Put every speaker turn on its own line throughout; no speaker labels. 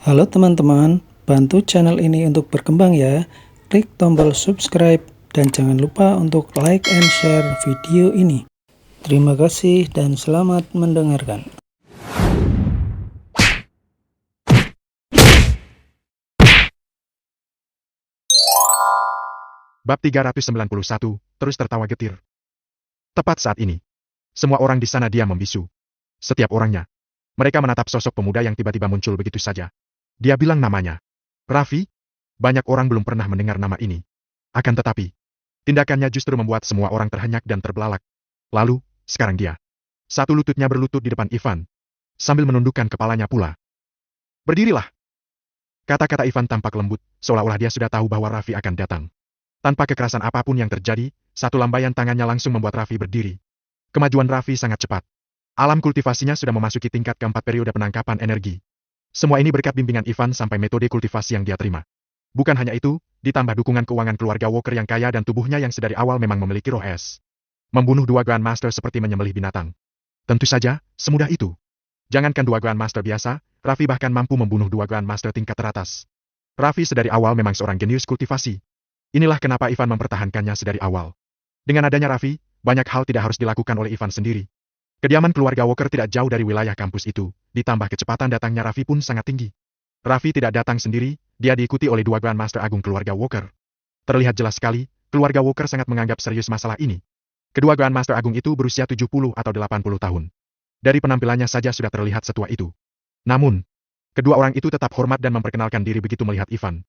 Halo teman-teman, bantu channel ini untuk berkembang ya. Klik tombol subscribe dan jangan lupa untuk like and share video ini. Terima kasih dan selamat mendengarkan.
Bab 391, terus tertawa getir. Tepat saat ini, semua orang di sana diam membisu. Setiap orangnya. Mereka menatap sosok pemuda yang tiba-tiba muncul begitu saja. Dia bilang namanya. Raffi? Banyak orang belum pernah mendengar nama ini. Akan tetapi, tindakannya justru membuat semua orang terhenyak dan terbelalak. Lalu, sekarang dia. Satu lututnya berlutut di depan Ivan. Sambil menundukkan kepalanya pula. Berdirilah. Kata-kata Ivan tampak lembut, seolah-olah dia sudah tahu bahwa Raffi akan datang. Tanpa kekerasan apapun yang terjadi, satu lambaian tangannya langsung membuat Raffi berdiri. Kemajuan Raffi sangat cepat. Alam kultivasinya sudah memasuki tingkat keempat periode penangkapan energi. Semua ini berkat bimbingan Ivan sampai metode kultivasi yang dia terima. Bukan hanya itu, ditambah dukungan keuangan keluarga Walker yang kaya dan tubuhnya yang sedari awal memang memiliki roh es. Membunuh dua Grandmaster seperti menyembelih binatang. Tentu saja, semudah itu. Jangankan dua Grandmaster biasa, Raffi bahkan mampu membunuh dua Grandmaster tingkat teratas. Raffi sedari awal memang seorang jenius kultivasi. Inilah kenapa Ivan mempertahankannya sedari awal. Dengan adanya Raffi, banyak hal tidak harus dilakukan oleh Ivan sendiri. Kediaman keluarga Walker tidak jauh dari wilayah kampus itu, ditambah kecepatan datangnya Raffi pun sangat tinggi. Raffi tidak datang sendiri, dia diikuti oleh dua Grandmaster Agung keluarga Walker. Terlihat jelas sekali, keluarga Walker sangat menganggap serius masalah ini. Kedua Grandmaster Agung itu berusia 70 atau 80 tahun. Dari penampilannya saja sudah terlihat setua itu. Namun, kedua orang itu tetap hormat dan memperkenalkan diri begitu melihat Ivan.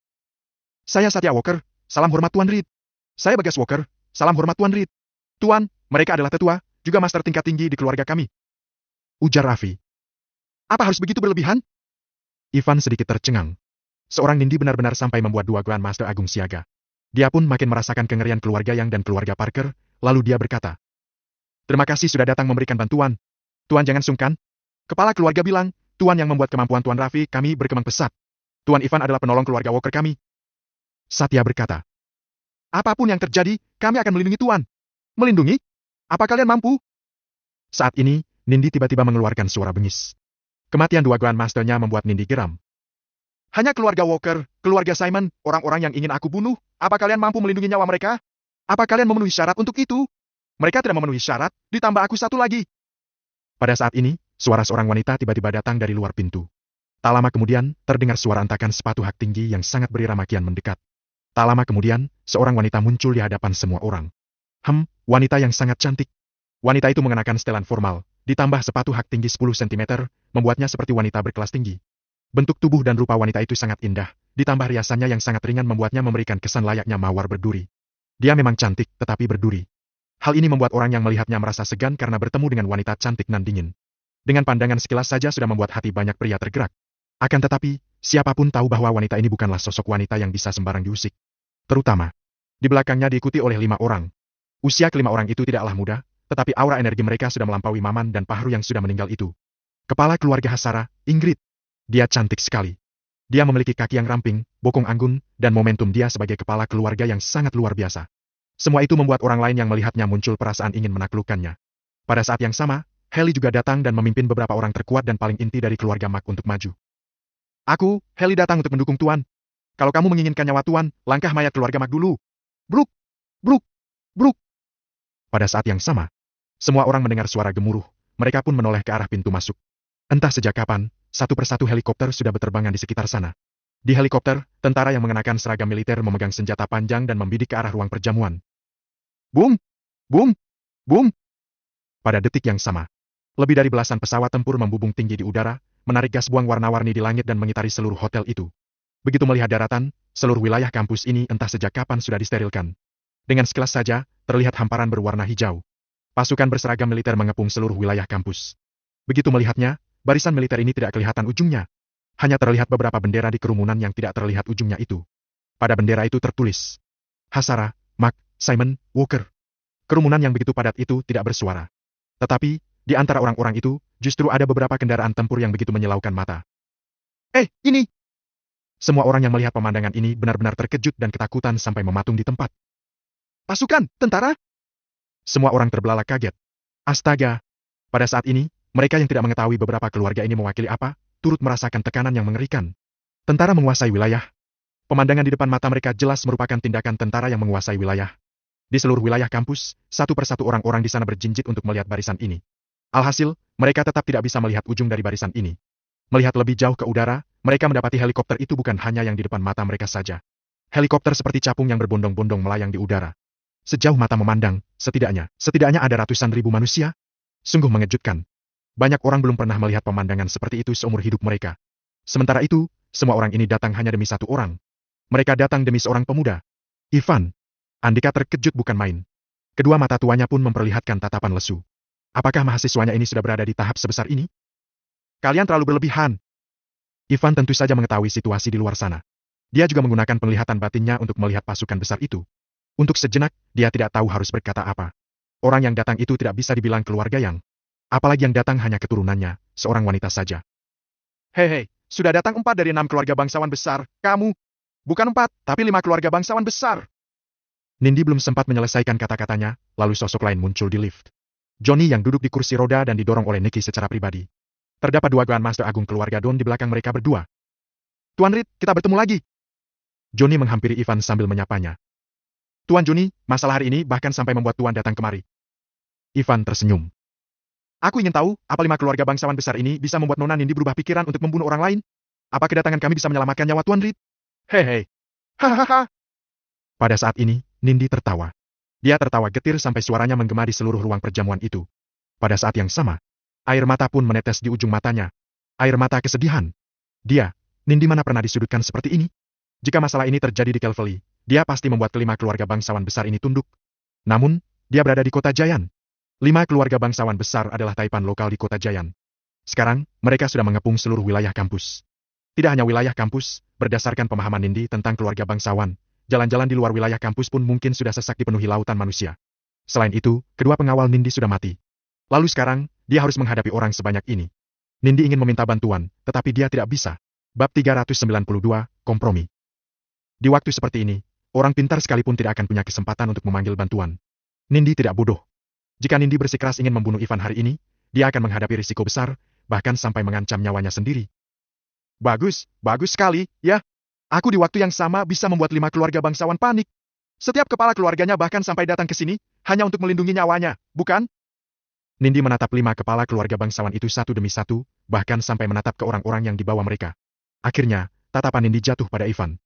Saya Satya Walker. Salam hormat Tuan Reed. Saya Bagas Walker. Salam hormat Tuan Reed. Tuan, mereka adalah tetua, juga master tingkat tinggi di keluarga kami. Ujar Raffi. Apa harus begitu berlebihan? Ivan sedikit tercengang. Seorang Nindi benar-benar sampai membuat dua Grandmaster Agung siaga. Dia pun makin merasakan kengerian keluarga Yang dan keluarga Parker, lalu dia berkata. Terima kasih sudah datang memberikan bantuan. Tuan jangan sungkan. Kepala keluarga bilang, Tuan yang membuat kemampuan Tuan Raffi kami berkembang pesat. Tuan Ivan adalah penolong keluarga Walker kami. Satya berkata. Apapun yang terjadi, kami akan melindungi Tuan. Melindungi? Apa kalian mampu? Saat ini, Nindi tiba-tiba mengeluarkan suara bengis. Kematian dua Grandmaster-nya membuat Nindi geram. Hanya keluarga Walker, keluarga Simon, orang-orang yang ingin aku bunuh, apa kalian mampu melindungi nyawa mereka? Apa kalian memenuhi syarat untuk itu? Mereka tidak memenuhi syarat, ditambah aku satu lagi. Pada saat ini, suara seorang wanita tiba-tiba datang dari luar pintu. Tak lama kemudian, terdengar suara entakan sepatu hak tinggi yang sangat berirama kian mendekat. Tak lama kemudian, seorang wanita muncul di hadapan semua orang. Wanita yang sangat cantik. Wanita itu mengenakan setelan formal, ditambah sepatu hak tinggi 10 cm, membuatnya seperti wanita berkelas tinggi. Bentuk tubuh dan rupa wanita itu sangat indah, ditambah riasannya yang sangat ringan membuatnya memberikan kesan layaknya mawar berduri. Dia memang cantik, tetapi berduri. Hal ini membuat orang yang melihatnya merasa segan karena bertemu dengan wanita cantik nan dingin. Dengan pandangan sekilas saja sudah membuat hati banyak pria tergerak. Akan tetapi, siapapun tahu bahwa wanita ini bukanlah sosok wanita yang bisa sembarang diusik. Terutama, di belakangnya diikuti oleh 5 orang. Usia kelima orang itu tidaklah muda, tetapi aura energi mereka sudah melampaui Maman dan Pahru yang sudah meninggal itu. Kepala keluarga Hasara, Ingrid. Dia cantik sekali. Dia memiliki kaki yang ramping, bokong anggun, dan momentum dia sebagai kepala keluarga yang sangat luar biasa. Semua itu membuat orang lain yang melihatnya muncul perasaan ingin menaklukkannya. Pada saat yang sama, Heli juga datang dan memimpin beberapa orang terkuat dan paling inti dari keluarga Mac untuk maju. Aku, Heli datang untuk mendukung Tuan. Kalau kamu menginginkan nyawa Tuan, langkah mayat keluarga Mac dulu. Bruk! Bruk! Bruk! Pada saat yang sama, semua orang mendengar suara gemuruh, mereka pun menoleh ke arah pintu masuk. Entah sejak kapan, satu persatu helikopter sudah berterbangan di sekitar sana. Di helikopter, tentara yang mengenakan seragam militer memegang senjata panjang dan membidik ke arah ruang perjamuan. Bum! Bum! Bum! Pada detik yang sama, lebih dari belasan pesawat tempur membubung tinggi di udara, menarik gas buang warna-warni di langit dan mengitari seluruh hotel itu. Begitu melihat daratan, seluruh wilayah kampus ini entah sejak kapan sudah disterilkan. Dengan sekilas saja, terlihat hamparan berwarna hijau. Pasukan berseragam militer mengepung seluruh wilayah kampus. Begitu melihatnya, barisan militer ini tidak kelihatan ujungnya. Hanya terlihat beberapa bendera di kerumunan yang tidak terlihat ujungnya itu. Pada bendera itu tertulis, Hasara, Mac, Simon, Walker. Kerumunan yang begitu padat itu tidak bersuara. Tetapi, di antara orang-orang itu, justru ada beberapa kendaraan tempur yang begitu menyilaukan mata. Ini! Semua orang yang melihat pemandangan ini benar-benar terkejut dan ketakutan sampai mematung di tempat. Pasukan, tentara! Semua orang terbelalak kaget. Astaga! Pada saat ini, mereka yang tidak mengetahui beberapa keluarga ini mewakili apa, turut merasakan tekanan yang mengerikan. Tentara menguasai wilayah. Pemandangan di depan mata mereka jelas merupakan tindakan tentara yang menguasai wilayah. Di seluruh wilayah kampus, satu persatu orang-orang di sana berjinjit untuk melihat barisan ini. Alhasil, mereka tetap tidak bisa melihat ujung dari barisan ini. Melihat lebih jauh ke udara, mereka mendapati helikopter itu bukan hanya yang di depan mata mereka saja. Helikopter seperti capung yang berbondong-bondong melayang di udara. Sejauh mata memandang, setidaknya ada ratusan ribu manusia. Sungguh mengejutkan. Banyak orang belum pernah melihat pemandangan seperti itu seumur hidup mereka. Sementara itu, semua orang ini datang hanya demi satu orang. Mereka datang demi seorang pemuda. Ivan. Andika terkejut bukan main. Kedua mata tuanya pun memperlihatkan tatapan lesu. Apakah mahasiswanya ini sudah berada di tahap sebesar ini? Kalian terlalu berlebihan. Ivan tentu saja mengetahui situasi di luar sana. Dia juga menggunakan penglihatan batinnya untuk melihat pasukan besar itu. Untuk sejenak, dia tidak tahu harus berkata apa. Orang yang datang itu tidak bisa dibilang keluarga yang. Apalagi yang datang hanya keturunannya, seorang wanita saja. Hei, sudah datang 4 dari 6 keluarga bangsawan besar, kamu. Bukan 4, tapi 5 keluarga bangsawan besar. Nindi belum sempat menyelesaikan kata-katanya, lalu sosok lain muncul di lift. Johnny yang duduk di kursi roda dan didorong oleh Nicky secara pribadi. Terdapat 2 Grandmaster Agung keluarga Don di belakang mereka berdua. Tuan Reed, kita bertemu lagi. Johnny menghampiri Ivan sambil menyapanya. Tuan Johnny, masalah hari ini bahkan sampai membuat Tuan datang kemari. Ivan tersenyum. Aku ingin tahu, apa 5 keluarga bangsawan besar ini bisa membuat Nona Nindi berubah pikiran untuk membunuh orang lain? Apa kedatangan kami bisa menyelamatkan nyawa Tuan Reed? Hehe. Hahaha. Pada saat ini, Nindi tertawa. Dia tertawa getir sampai suaranya menggema di seluruh ruang perjamuan itu. Pada saat yang sama, air mata pun menetes di ujung matanya. Air mata kesedihan. Dia, Nindi mana pernah disudutkan seperti ini? Jika masalah ini terjadi di Calvary, dia pasti membuat kelima keluarga bangsawan besar ini tunduk. Namun, dia berada di kota Jayan. 5 keluarga bangsawan besar adalah taipan lokal di kota Jayan. Sekarang, mereka sudah mengepung seluruh wilayah kampus. Tidak hanya wilayah kampus, berdasarkan pemahaman Nindi tentang keluarga bangsawan, jalan-jalan di luar wilayah kampus pun mungkin sudah sesak dipenuhi lautan manusia. Selain itu, kedua pengawal Nindi sudah mati. Lalu sekarang, dia harus menghadapi orang sebanyak ini. Nindi ingin meminta bantuan, tetapi dia tidak bisa. Bab 392, Kompromi. Di waktu seperti ini, orang pintar sekalipun tidak akan punya kesempatan untuk memanggil bantuan. Nindi tidak bodoh. Jika Nindi bersikeras ingin membunuh Ivan hari ini, dia akan menghadapi risiko besar, bahkan sampai mengancam nyawanya sendiri. Bagus sekali, ya. Aku di waktu yang sama bisa membuat 5 keluarga bangsawan panik. Setiap kepala keluarganya bahkan sampai datang ke sini, hanya untuk melindungi nyawanya, bukan? Nindi menatap 5 kepala keluarga bangsawan itu satu demi satu, bahkan sampai menatap ke orang-orang yang dibawa mereka. Akhirnya, tatapan Nindi jatuh pada Ivan.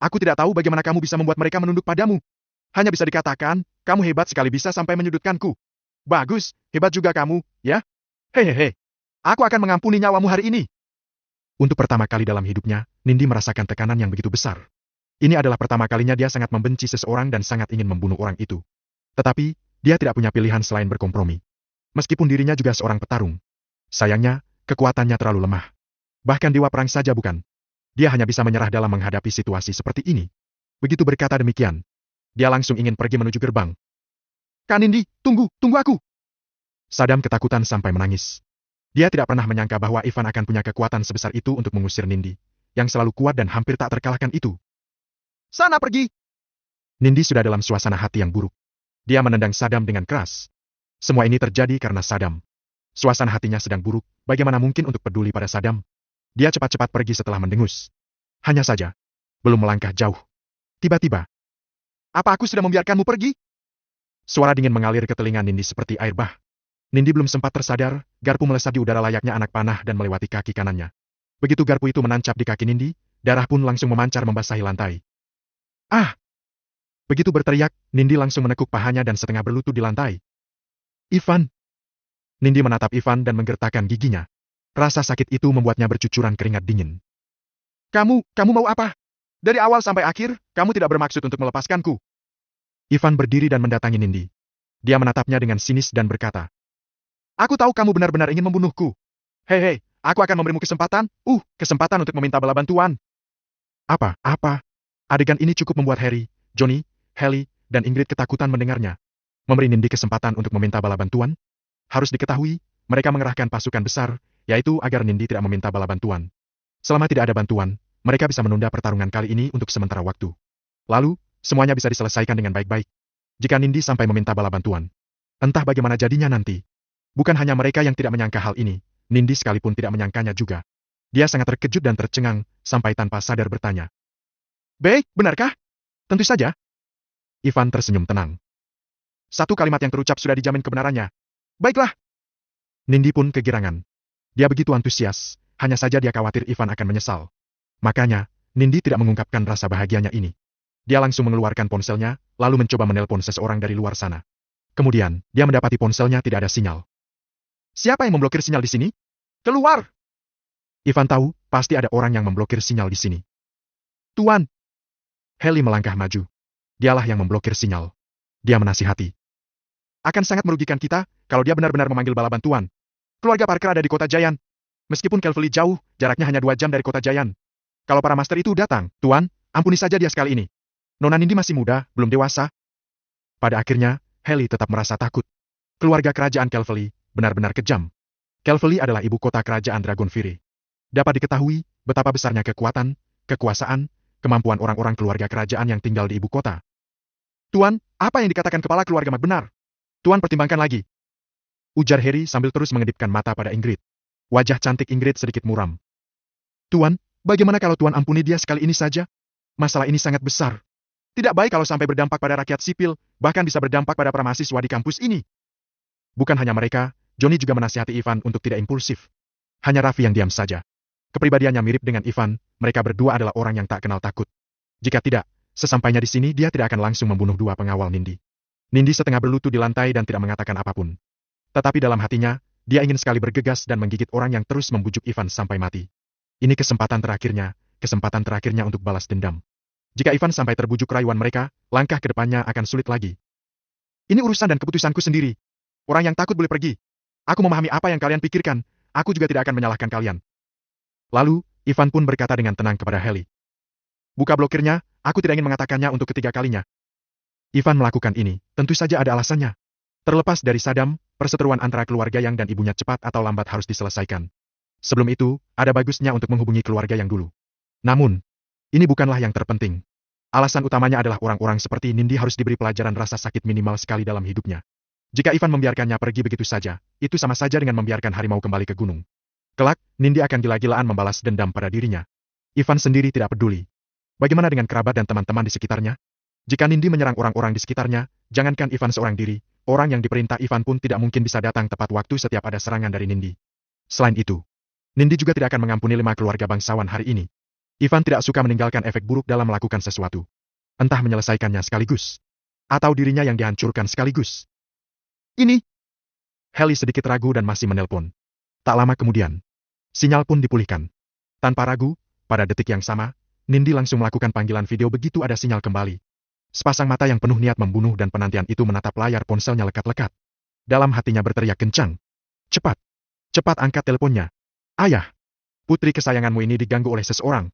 Aku tidak tahu bagaimana kamu bisa membuat mereka menunduk padamu. Hanya bisa dikatakan, kamu hebat sekali bisa sampai menyudutkanku. Bagus, hebat juga kamu, ya? Hehehe. Aku akan mengampuni nyawamu hari ini. Untuk pertama kali dalam hidupnya, Nindi merasakan tekanan yang begitu besar. Ini adalah pertama kalinya dia sangat membenci seseorang dan sangat ingin membunuh orang itu. Tetapi, dia tidak punya pilihan selain berkompromi. Meskipun dirinya juga seorang petarung. Sayangnya, kekuatannya terlalu lemah. Bahkan dewa perang saja bukan. Dia hanya bisa menyerah dalam menghadapi situasi seperti ini. Begitu berkata demikian, dia langsung ingin pergi menuju gerbang. Kak Nindi, tunggu aku. Sadam ketakutan sampai menangis. Dia tidak pernah menyangka bahwa Ivan akan punya kekuatan sebesar itu untuk mengusir Nindi, yang selalu kuat dan hampir tak terkalahkan itu. Sana pergi! Nindi sudah dalam suasana hati yang buruk. Dia menendang Sadam dengan keras. Semua ini terjadi karena Sadam. Suasana hatinya sedang buruk, bagaimana mungkin untuk peduli pada Sadam? Dia cepat-cepat pergi setelah mendengus. Hanya saja, belum melangkah jauh. Tiba-tiba, apa aku sudah membiarkanmu pergi? Suara dingin mengalir ke telinga Nindi seperti air bah. Nindi belum sempat tersadar, garpu melesat di udara layaknya anak panah dan melewati kaki kanannya. Begitu garpu itu menancap di kaki Nindi, darah pun langsung memancar membasahi lantai. Ah! Begitu berteriak, Nindi langsung menekuk pahanya dan setengah berlutut di lantai. Ivan! Nindi menatap Ivan dan menggertakkan giginya. Rasa sakit itu membuatnya bercucuran keringat dingin. Kamu mau apa? Dari awal sampai akhir, kamu tidak bermaksud untuk melepaskanku. Ivan berdiri dan mendatangi Nindi. Dia menatapnya dengan sinis dan berkata, aku tahu kamu benar-benar ingin membunuhku. Hei, aku akan memberimu kesempatan untuk meminta bala bantuan. Apa? Adegan ini cukup membuat Harry, Johnny, Haley, dan Ingrid ketakutan mendengarnya. Memberi Nindi kesempatan untuk meminta bala bantuan? Harus diketahui, mereka mengerahkan pasukan besar, yaitu agar Nindi tidak meminta bala bantuan. Selama tidak ada bantuan, mereka bisa menunda pertarungan kali ini untuk sementara waktu. Lalu, semuanya bisa diselesaikan dengan baik-baik. Jika Nindi sampai meminta bala bantuan, entah bagaimana jadinya nanti. Bukan hanya mereka yang tidak menyangka hal ini, Nindi sekalipun tidak menyangkanya juga. Dia sangat terkejut dan tercengang, sampai tanpa sadar bertanya. Baik, benarkah? Tentu saja. Ivan tersenyum tenang. Satu kalimat yang terucap sudah dijamin kebenarannya. Baiklah. Nindi pun kegirangan. Dia begitu antusias, hanya saja dia khawatir Ivan akan menyesal. Makanya, Nindi tidak mengungkapkan rasa bahagianya ini. Dia langsung mengeluarkan ponselnya, lalu mencoba menelpon seseorang dari luar sana. Kemudian, dia mendapati ponselnya tidak ada sinyal. Siapa yang memblokir sinyal di sini? Keluar! Ivan tahu, pasti ada orang yang memblokir sinyal di sini. Tuan! Heli melangkah maju. Dialah yang memblokir sinyal. Dia menasihati. Akan sangat merugikan kita, kalau dia benar-benar memanggil bala bantuan. Keluarga Parker ada di kota Giant. Meskipun Calvary jauh, jaraknya hanya 2 jam dari kota Giant. Kalau para master itu datang, Tuan, ampuni saja dia sekali ini. Nona Nindi masih muda, belum dewasa. Pada akhirnya, Heli tetap merasa takut. Keluarga kerajaan Calvary benar-benar kejam. Calvary adalah ibu kota kerajaan Dragonfire. Dapat diketahui, betapa besarnya kekuatan, kekuasaan, kemampuan orang-orang keluarga kerajaan yang tinggal di ibu kota. Tuan, apa yang dikatakan kepala keluarga Mac benar? Tuan pertimbangkan lagi. Ujar Harry sambil terus mengedipkan mata pada Ingrid. Wajah cantik Ingrid sedikit muram. Tuan, bagaimana kalau Tuan ampuni dia sekali ini saja? Masalah ini sangat besar. Tidak baik kalau sampai berdampak pada rakyat sipil, bahkan bisa berdampak pada para mahasiswa di kampus ini. Bukan hanya mereka, Johnny juga menasihati Ivan untuk tidak impulsif. Hanya Raffi yang diam saja. Kepribadiannya mirip dengan Ivan, mereka berdua adalah orang yang tak kenal takut. Jika tidak, sesampainya di sini dia tidak akan langsung membunuh 2 pengawal Nindi. Nindi setengah berlutut di lantai dan tidak mengatakan apapun. Tetapi dalam hatinya, dia ingin sekali bergegas dan menggigit orang yang terus membujuk Ivan sampai mati. Ini kesempatan terakhirnya untuk balas dendam. Jika Ivan sampai terbujuk rayuan mereka, langkah ke depannya akan sulit lagi. Ini urusan dan keputusanku sendiri. Orang yang takut boleh pergi. Aku memahami apa yang kalian pikirkan, aku juga tidak akan menyalahkan kalian. Lalu, Ivan pun berkata dengan tenang kepada Heli. Buka blokirnya, aku tidak ingin mengatakannya untuk ketiga kalinya. Ivan melakukan ini, tentu saja ada alasannya. Terlepas dari Saddam, perseteruan antara keluarga Yang dan ibunya cepat atau lambat harus diselesaikan. Sebelum itu, ada bagusnya untuk menghubungi keluarga Yang dulu. Namun, ini bukanlah yang terpenting. Alasan utamanya adalah orang-orang seperti Nindi harus diberi pelajaran rasa sakit minimal sekali dalam hidupnya. Jika Ivan membiarkannya pergi begitu saja, itu sama saja dengan membiarkan harimau kembali ke gunung. Kelak, Nindi akan gila-gilaan membalas dendam pada dirinya. Ivan sendiri tidak peduli. Bagaimana dengan kerabat dan teman-teman di sekitarnya? Jika Nindi menyerang orang-orang di sekitarnya, jangankan Ivan seorang diri, orang yang diperintah Ivan pun tidak mungkin bisa datang tepat waktu setiap ada serangan dari Nindi. Selain itu, Nindi juga tidak akan mengampuni 5 keluarga bangsawan hari ini. Ivan tidak suka meninggalkan efek buruk dalam melakukan sesuatu. Entah menyelesaikannya sekaligus, atau dirinya yang dihancurkan sekaligus. Ini. Heli sedikit ragu dan masih menelpon. Tak lama kemudian, sinyal pun dipulihkan. Tanpa ragu, pada detik yang sama, Nindi langsung melakukan panggilan video begitu ada sinyal kembali. Sepasang mata yang penuh niat membunuh dan penantian itu menatap layar ponselnya lekat-lekat. Dalam hatinya berteriak kencang. Cepat! Cepat angkat teleponnya. Ayah! Putri kesayanganmu ini diganggu oleh seseorang.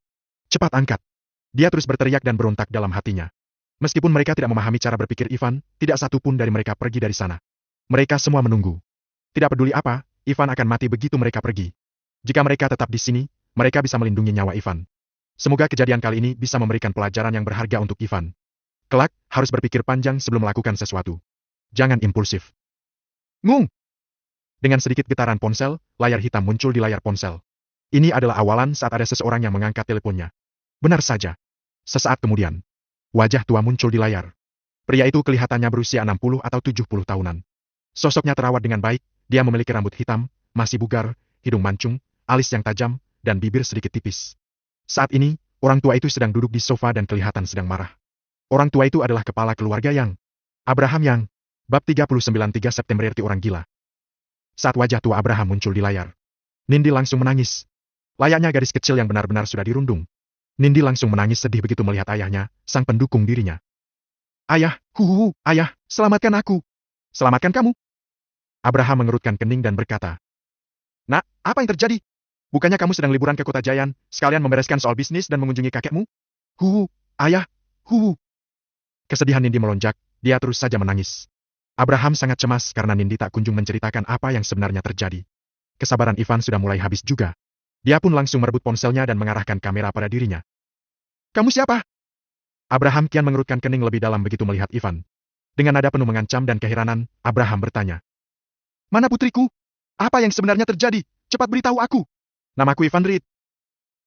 Cepat angkat! Dia terus berteriak dan berontak dalam hatinya. Meskipun mereka tidak memahami cara berpikir Ivan, tidak satu pun dari mereka pergi dari sana. Mereka semua menunggu. Tidak peduli apa, Ivan akan mati begitu mereka pergi. Jika mereka tetap di sini, mereka bisa melindungi nyawa Ivan. Semoga kejadian kali ini bisa memberikan pelajaran yang berharga untuk Ivan. Kelak, harus berpikir panjang sebelum melakukan sesuatu. Jangan impulsif. Ngung! Dengan sedikit getaran ponsel, layar hitam muncul di layar ponsel. Ini adalah awalan saat ada seseorang yang mengangkat teleponnya. Benar saja. Sesaat kemudian, wajah tua muncul di layar. Pria itu kelihatannya berusia 60 atau 70 tahunan. Sosoknya terawat dengan baik, dia memiliki rambut hitam, masih bugar, hidung mancung, alis yang tajam, dan bibir sedikit tipis. Saat ini, orang tua itu sedang duduk di sofa dan kelihatan sedang marah. Orang tua itu adalah kepala keluarga Yang. Abraham Yang. Bab 39 3 September RT orang gila. Saat wajah tua Abraham muncul di layar, Nindi langsung menangis. Layaknya gadis kecil yang benar-benar sudah dirundung. Nindi langsung menangis sedih begitu melihat ayahnya, sang pendukung dirinya. Ayah, ayah, selamatkan aku. Selamatkan kamu. Abraham mengerutkan kening dan berkata, Nak, apa yang terjadi? Bukannya kamu sedang liburan ke kota Giant, sekalian membereskan soal bisnis dan mengunjungi kakekmu? Ayah, Kesedihan Nindi melonjak, dia terus saja menangis. Abraham sangat cemas karena Nindi tak kunjung menceritakan apa yang sebenarnya terjadi. Kesabaran Ivan sudah mulai habis juga. Dia pun langsung merebut ponselnya dan mengarahkan kamera pada dirinya. Kamu siapa? Abraham kian mengerutkan kening lebih dalam begitu melihat Ivan. Dengan nada penuh mengancam dan keheranan, Abraham bertanya. Mana putriku? Apa yang sebenarnya terjadi? Cepat beritahu aku. Namaku Ivan Reed.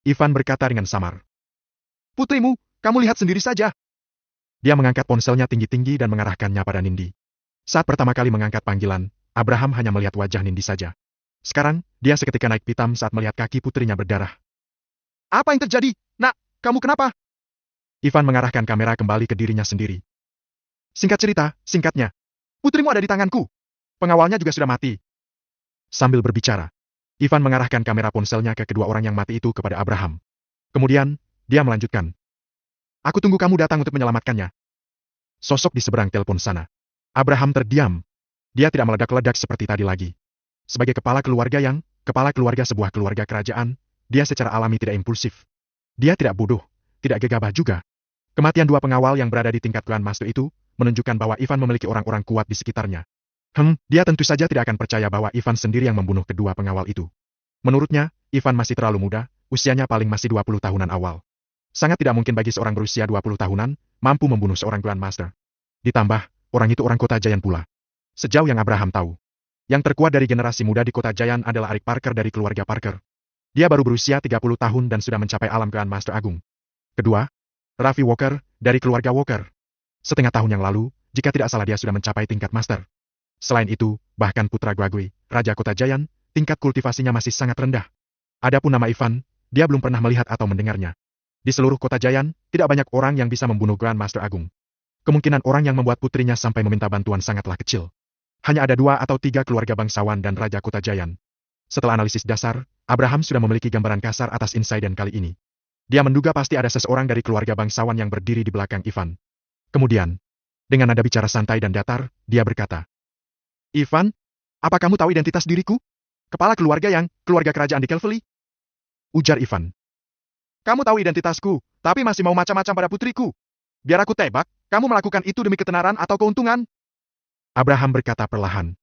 Ivan berkata dengan samar. Putrimu, kamu lihat sendiri saja. Dia mengangkat ponselnya tinggi-tinggi dan mengarahkannya pada Nindi. Saat pertama kali mengangkat panggilan, Abraham hanya melihat wajah Nindi saja. Sekarang, dia seketika naik pitam saat melihat kaki putrinya berdarah. Apa yang terjadi? Nak, kamu kenapa? Ivan mengarahkan kamera kembali ke dirinya sendiri. Singkat cerita, singkatnya. Putrimu ada di tanganku. Pengawalnya juga sudah mati. Sambil berbicara, Ivan mengarahkan kamera ponselnya ke kedua orang yang mati itu kepada Abraham. Kemudian, dia melanjutkan. Aku tunggu kamu datang untuk menyelamatkannya. Sosok di seberang telepon sana. Abraham terdiam. Dia tidak meledak-ledak seperti tadi lagi. Sebagai kepala keluarga sebuah keluarga kerajaan, dia secara alami tidak impulsif. Dia tidak bodoh, tidak gegabah juga. Kematian dua pengawal yang berada di tingkat Grandmaster itu, menunjukkan bahwa Ivan memiliki orang-orang kuat di sekitarnya. Dia tentu saja tidak akan percaya bahwa Ivan sendiri yang membunuh kedua pengawal itu. Menurutnya, Ivan masih terlalu muda, usianya paling masih 20 tahunan awal. Sangat tidak mungkin bagi seorang berusia 20 tahunan, mampu membunuh seorang Grandmaster. Ditambah, orang itu orang Kota Giant pula. Sejauh yang Abraham tahu, yang terkuat dari generasi muda di Kota Giant adalah Arik Parker dari keluarga Parker. Dia baru berusia 30 tahun dan sudah mencapai alam Grandmaster Agung. Kedua, Raffi Walker, dari keluarga Walker. Setengah tahun yang lalu, jika tidak salah dia sudah mencapai tingkat Master. Selain itu, bahkan putra Gwagwe, Raja Kota Giant, tingkat kultivasinya masih sangat rendah. Adapun nama Ivan, dia belum pernah melihat atau mendengarnya. Di seluruh Kota Giant, tidak banyak orang yang bisa membunuh Grandmaster Agung. Kemungkinan orang yang membuat putrinya sampai meminta bantuan sangatlah kecil. Hanya ada 2 atau 3 keluarga bangsawan dan Raja Kota Giant. Setelah analisis dasar, Abraham sudah memiliki gambaran kasar atas insiden kali ini. Dia menduga pasti ada seseorang dari keluarga bangsawan yang berdiri di belakang Ivan. Kemudian, dengan nada bicara santai dan datar, dia berkata, Ivan, apa kamu tahu identitas diriku? Kepala keluarga kerajaan di Kelvely? Ujar Ivan. Kamu tahu identitasku, tapi masih mau macam-macam pada putriku. Biar aku tebak, kamu melakukan itu demi ketenaran atau keuntungan? Abraham berkata perlahan.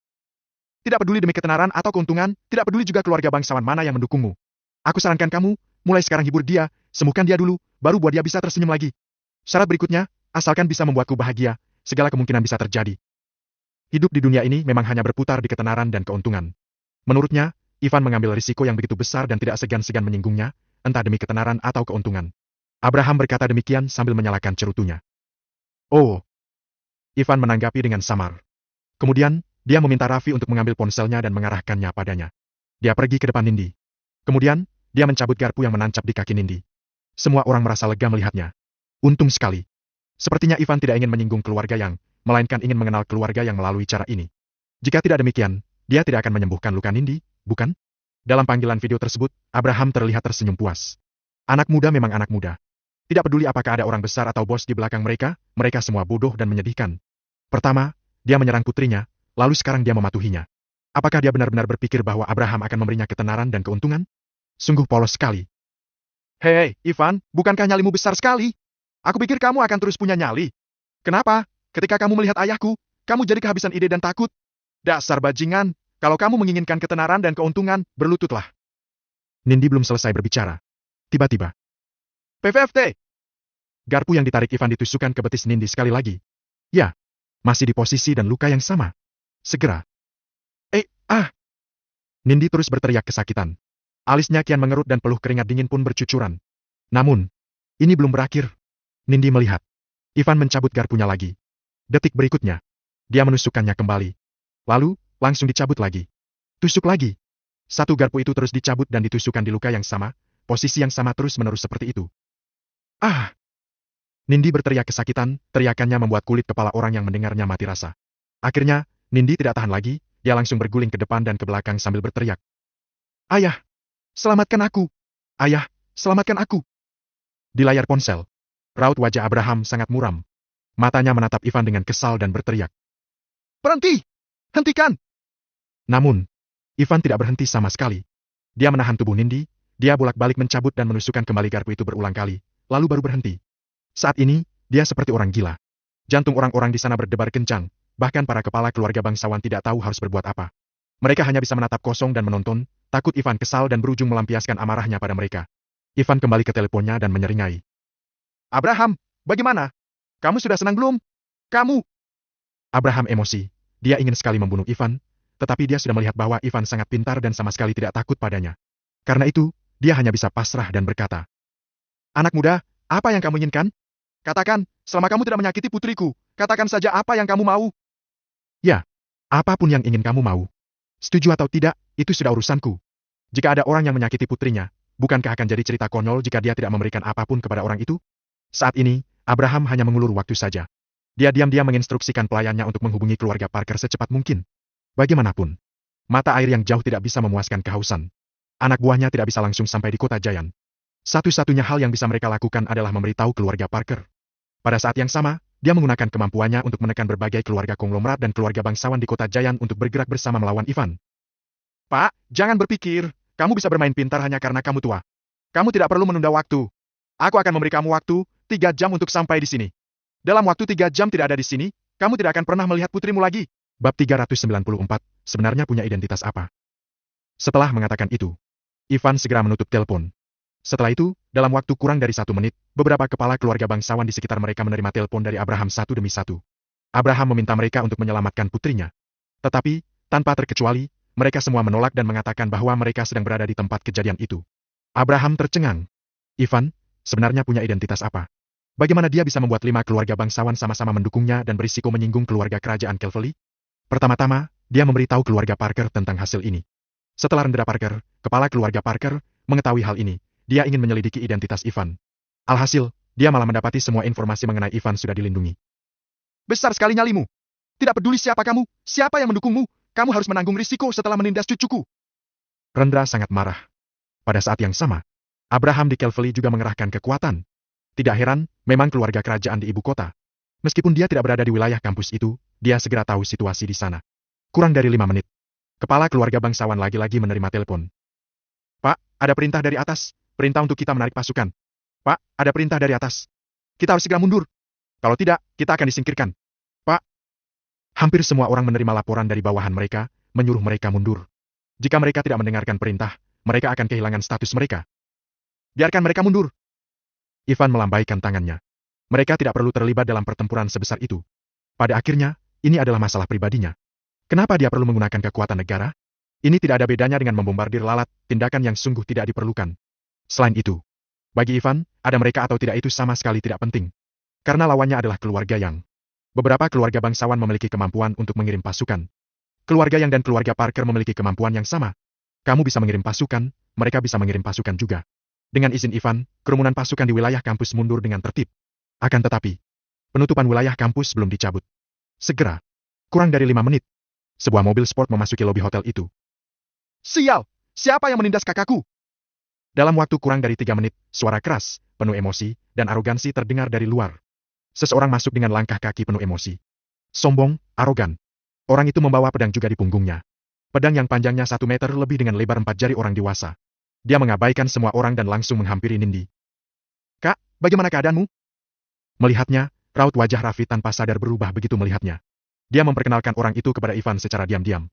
Tidak peduli demi ketenaran atau keuntungan, tidak peduli juga keluarga bangsawan mana yang mendukungmu. Aku sarankan kamu, mulai sekarang hibur dia, sembuhkan dia dulu, baru buat dia bisa tersenyum lagi. Syarat berikutnya, asalkan bisa membuatku bahagia, segala kemungkinan bisa terjadi. Hidup di dunia ini memang hanya berputar di ketenaran dan keuntungan. Menurutnya, Ivan mengambil risiko yang begitu besar dan tidak segan-segan menyinggungnya, entah demi ketenaran atau keuntungan. Abraham berkata demikian sambil menyalakan cerutunya. Oh. Ivan menanggapi dengan samar. Kemudian, dia meminta Raffi untuk mengambil ponselnya dan mengarahkannya padanya. Dia pergi ke depan Nindi. Kemudian, dia mencabut garpu yang menancap di kaki Nindi. Semua orang merasa lega melihatnya. Untung sekali. Sepertinya Ivan tidak ingin menyinggung keluarga yang, melainkan ingin mengenal keluarga yang melalui cara ini. Jika tidak demikian, dia tidak akan menyembuhkan luka Nindi, bukan? Dalam panggilan video tersebut, Abraham terlihat tersenyum puas. Anak muda memang anak muda. Tidak peduli apakah ada orang besar atau bos di belakang mereka, mereka semua bodoh dan menyedihkan. Pertama, dia menyerang putrinya, lalu sekarang dia mematuhinya. Apakah dia benar-benar berpikir bahwa Abraham akan memberinya ketenaran dan keuntungan? Sungguh polos sekali. Hei, Ivan, bukankah nyalimu besar sekali? Aku pikir kamu akan terus punya nyali. Kenapa? Ketika kamu melihat ayahku, kamu jadi kehabisan ide dan takut. Dasar bajingan, kalau kamu menginginkan ketenaran dan keuntungan, berlututlah. Nindi belum selesai berbicara. Tiba-tiba. PVFT! Garpu yang ditarik Ivan ditusukkan ke betis Nindi sekali lagi. Ya, masih di posisi dan luka yang sama. Segera. Nindi terus berteriak kesakitan. Alisnya kian mengerut dan peluh keringat dingin pun bercucuran. Namun, ini belum berakhir. Nindi melihat. Ivan mencabut garpunya lagi. Detik berikutnya, dia menusukkannya kembali. Lalu, langsung dicabut lagi. Tusuk lagi. Satu garpu itu terus dicabut dan ditusukkan di luka yang sama, posisi yang sama terus-menerus seperti itu. Ah! Nindi berteriak kesakitan, teriakannya membuat kulit kepala orang yang mendengarnya mati rasa. Akhirnya, Nindi tidak tahan lagi, dia langsung berguling ke depan dan ke belakang sambil berteriak. Ayah! Selamatkan aku! Ayah, selamatkan aku! Di layar ponsel, raut wajah Abraham sangat muram. Matanya menatap Ivan dengan kesal dan berteriak. Berhenti! Hentikan! Namun, Ivan tidak berhenti sama sekali. Dia menahan tubuh Nindi, dia bolak-balik mencabut dan menusukkan kembali garpu itu berulang kali, lalu baru berhenti. Saat ini, dia seperti orang gila. Jantung orang-orang di sana berdebar kencang, bahkan para kepala keluarga bangsawan tidak tahu harus berbuat apa. Mereka hanya bisa menatap kosong dan menonton, takut Ivan kesal dan berujung melampiaskan amarahnya pada mereka. Ivan kembali ke teleponnya dan menyeringai. Abraham, bagaimana? Kamu sudah senang belum? Kamu! Abraham emosi. Dia ingin sekali membunuh Ivan, tetapi dia sudah melihat bahwa Ivan sangat pintar dan sama sekali tidak takut padanya. Karena itu, dia hanya bisa pasrah dan berkata, "Anak muda, apa yang kamu inginkan? Katakan, selama kamu tidak menyakiti putriku, katakan saja apa yang kamu mau." "Ya, apapun yang ingin kamu mau. Setuju atau tidak, itu sudah urusanku. Jika ada orang yang menyakiti putrinya, bukankah akan jadi cerita konyol jika dia tidak memberikan apapun kepada orang itu?" Saat ini, Abraham hanya mengulur waktu saja. Dia diam-diam menginstruksikan pelayannya untuk menghubungi keluarga Parker secepat mungkin. Bagaimanapun, mata air yang jauh tidak bisa memuaskan kehausan. Anak buahnya tidak bisa langsung sampai di kota Giant. Satu-satunya hal yang bisa mereka lakukan adalah memberitahu keluarga Parker. Pada saat yang sama, dia menggunakan kemampuannya untuk menekan berbagai keluarga konglomerat dan keluarga bangsawan di kota Giant untuk bergerak bersama melawan Ivan. "Pak, jangan berpikir, kamu bisa bermain pintar hanya karena kamu tua. Kamu tidak perlu menunda waktu. Aku akan memberi kamu waktu, 3 jam untuk sampai di sini. Dalam waktu 3 jam tidak ada di sini, kamu tidak akan pernah melihat putrimu lagi." Bab 394, sebenarnya punya identitas apa? Setelah mengatakan itu, Ivan segera menutup telepon. Setelah itu, dalam waktu kurang dari 1 menit, beberapa kepala keluarga bangsawan di sekitar mereka menerima telepon dari Abraham satu demi satu. Abraham meminta mereka untuk menyelamatkan putrinya. Tetapi, tanpa terkecuali, mereka semua menolak dan mengatakan bahwa mereka sedang berada di tempat kejadian itu. Abraham tercengang. Ivan, sebenarnya punya identitas apa? Bagaimana dia bisa membuat 5 keluarga bangsawan sama-sama mendukungnya dan berisiko menyinggung keluarga kerajaan Calvary? Pertama-tama, dia memberitahu keluarga Parker tentang hasil ini. Setelah Rendra Parker, kepala keluarga Parker, mengetahui hal ini, dia ingin menyelidiki identitas Ivan. Alhasil, dia malah mendapati semua informasi mengenai Ivan sudah dilindungi. "Besar sekali nyalimu. Tidak peduli siapa kamu, siapa yang mendukungmu, kamu harus menanggung risiko setelah menindas cucuku." Rendra sangat marah. Pada saat yang sama, Abraham di Calvary juga mengerahkan kekuatan. Tidak heran, memang keluarga kerajaan di ibu kota. Meskipun dia tidak berada di wilayah kampus itu, dia segera tahu situasi di sana. Kurang dari 5 menit, kepala keluarga bangsawan lagi-lagi menerima telepon. "Pak, ada perintah dari atas, perintah untuk kita menarik pasukan. Pak, ada perintah dari atas. Kita harus segera mundur. Kalau tidak, kita akan disingkirkan. Pak." Hampir semua orang menerima laporan dari bawahan mereka, menyuruh mereka mundur. Jika mereka tidak mendengarkan perintah, mereka akan kehilangan status mereka. "Biarkan mereka mundur." Ivan melambaikan tangannya. Mereka tidak perlu terlibat dalam pertempuran sebesar itu. Pada akhirnya, ini adalah masalah pribadinya. Kenapa dia perlu menggunakan kekuatan negara? Ini tidak ada bedanya dengan membombardir lalat, tindakan yang sungguh tidak diperlukan. Selain itu, bagi Ivan, ada mereka atau tidak itu sama sekali tidak penting. Karena lawannya adalah keluarga yang. Beberapa keluarga bangsawan memiliki kemampuan untuk mengirim pasukan. Keluarga yang dan keluarga Parker memiliki kemampuan yang sama. Kamu bisa mengirim pasukan, mereka bisa mengirim pasukan juga. Dengan izin Ivan, kerumunan pasukan di wilayah kampus mundur dengan tertib. Akan tetapi, penutupan wilayah kampus belum dicabut. Segera, kurang dari 5 menit, sebuah mobil sport memasuki lobi hotel itu. "Sial! Siapa yang menindas kakakku?" Dalam waktu kurang dari 3 menit, suara keras, penuh emosi, dan arogansi terdengar dari luar. Seseorang masuk dengan langkah kaki penuh emosi. Sombong, arogan. Orang itu membawa pedang juga di punggungnya. Pedang yang panjangnya 1 meter lebih dengan lebar 4 jari orang dewasa. Dia mengabaikan semua orang dan langsung menghampiri Nindi. "Kak, bagaimana keadaanmu?" Melihatnya, raut wajah Raffi tanpa sadar berubah begitu melihatnya. Dia memperkenalkan orang itu kepada Ivan secara diam-diam.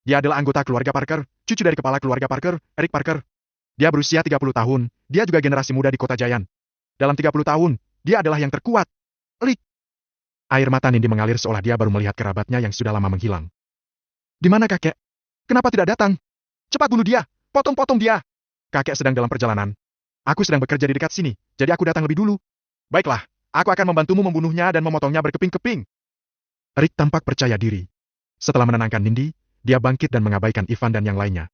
"Dia adalah anggota keluarga Parker, cucu dari kepala keluarga Parker, Eric Parker. Dia berusia 30 tahun, dia juga generasi muda di kota Giant. Dalam 30 tahun, dia adalah yang terkuat. Eric." Air mata Nindi mengalir seolah dia baru melihat kerabatnya yang sudah lama menghilang. "Di mana kakek? Kenapa tidak datang? Cepat bunuh dia, potong-potong dia. Kakek sedang dalam perjalanan. Aku sedang bekerja di dekat sini, jadi aku datang lebih dulu. Baiklah, aku akan membantumu membunuhnya dan memotongnya berkeping-keping." Eric tampak percaya diri. Setelah menenangkan Nindi, dia bangkit dan mengabaikan Ivan dan yang lainnya.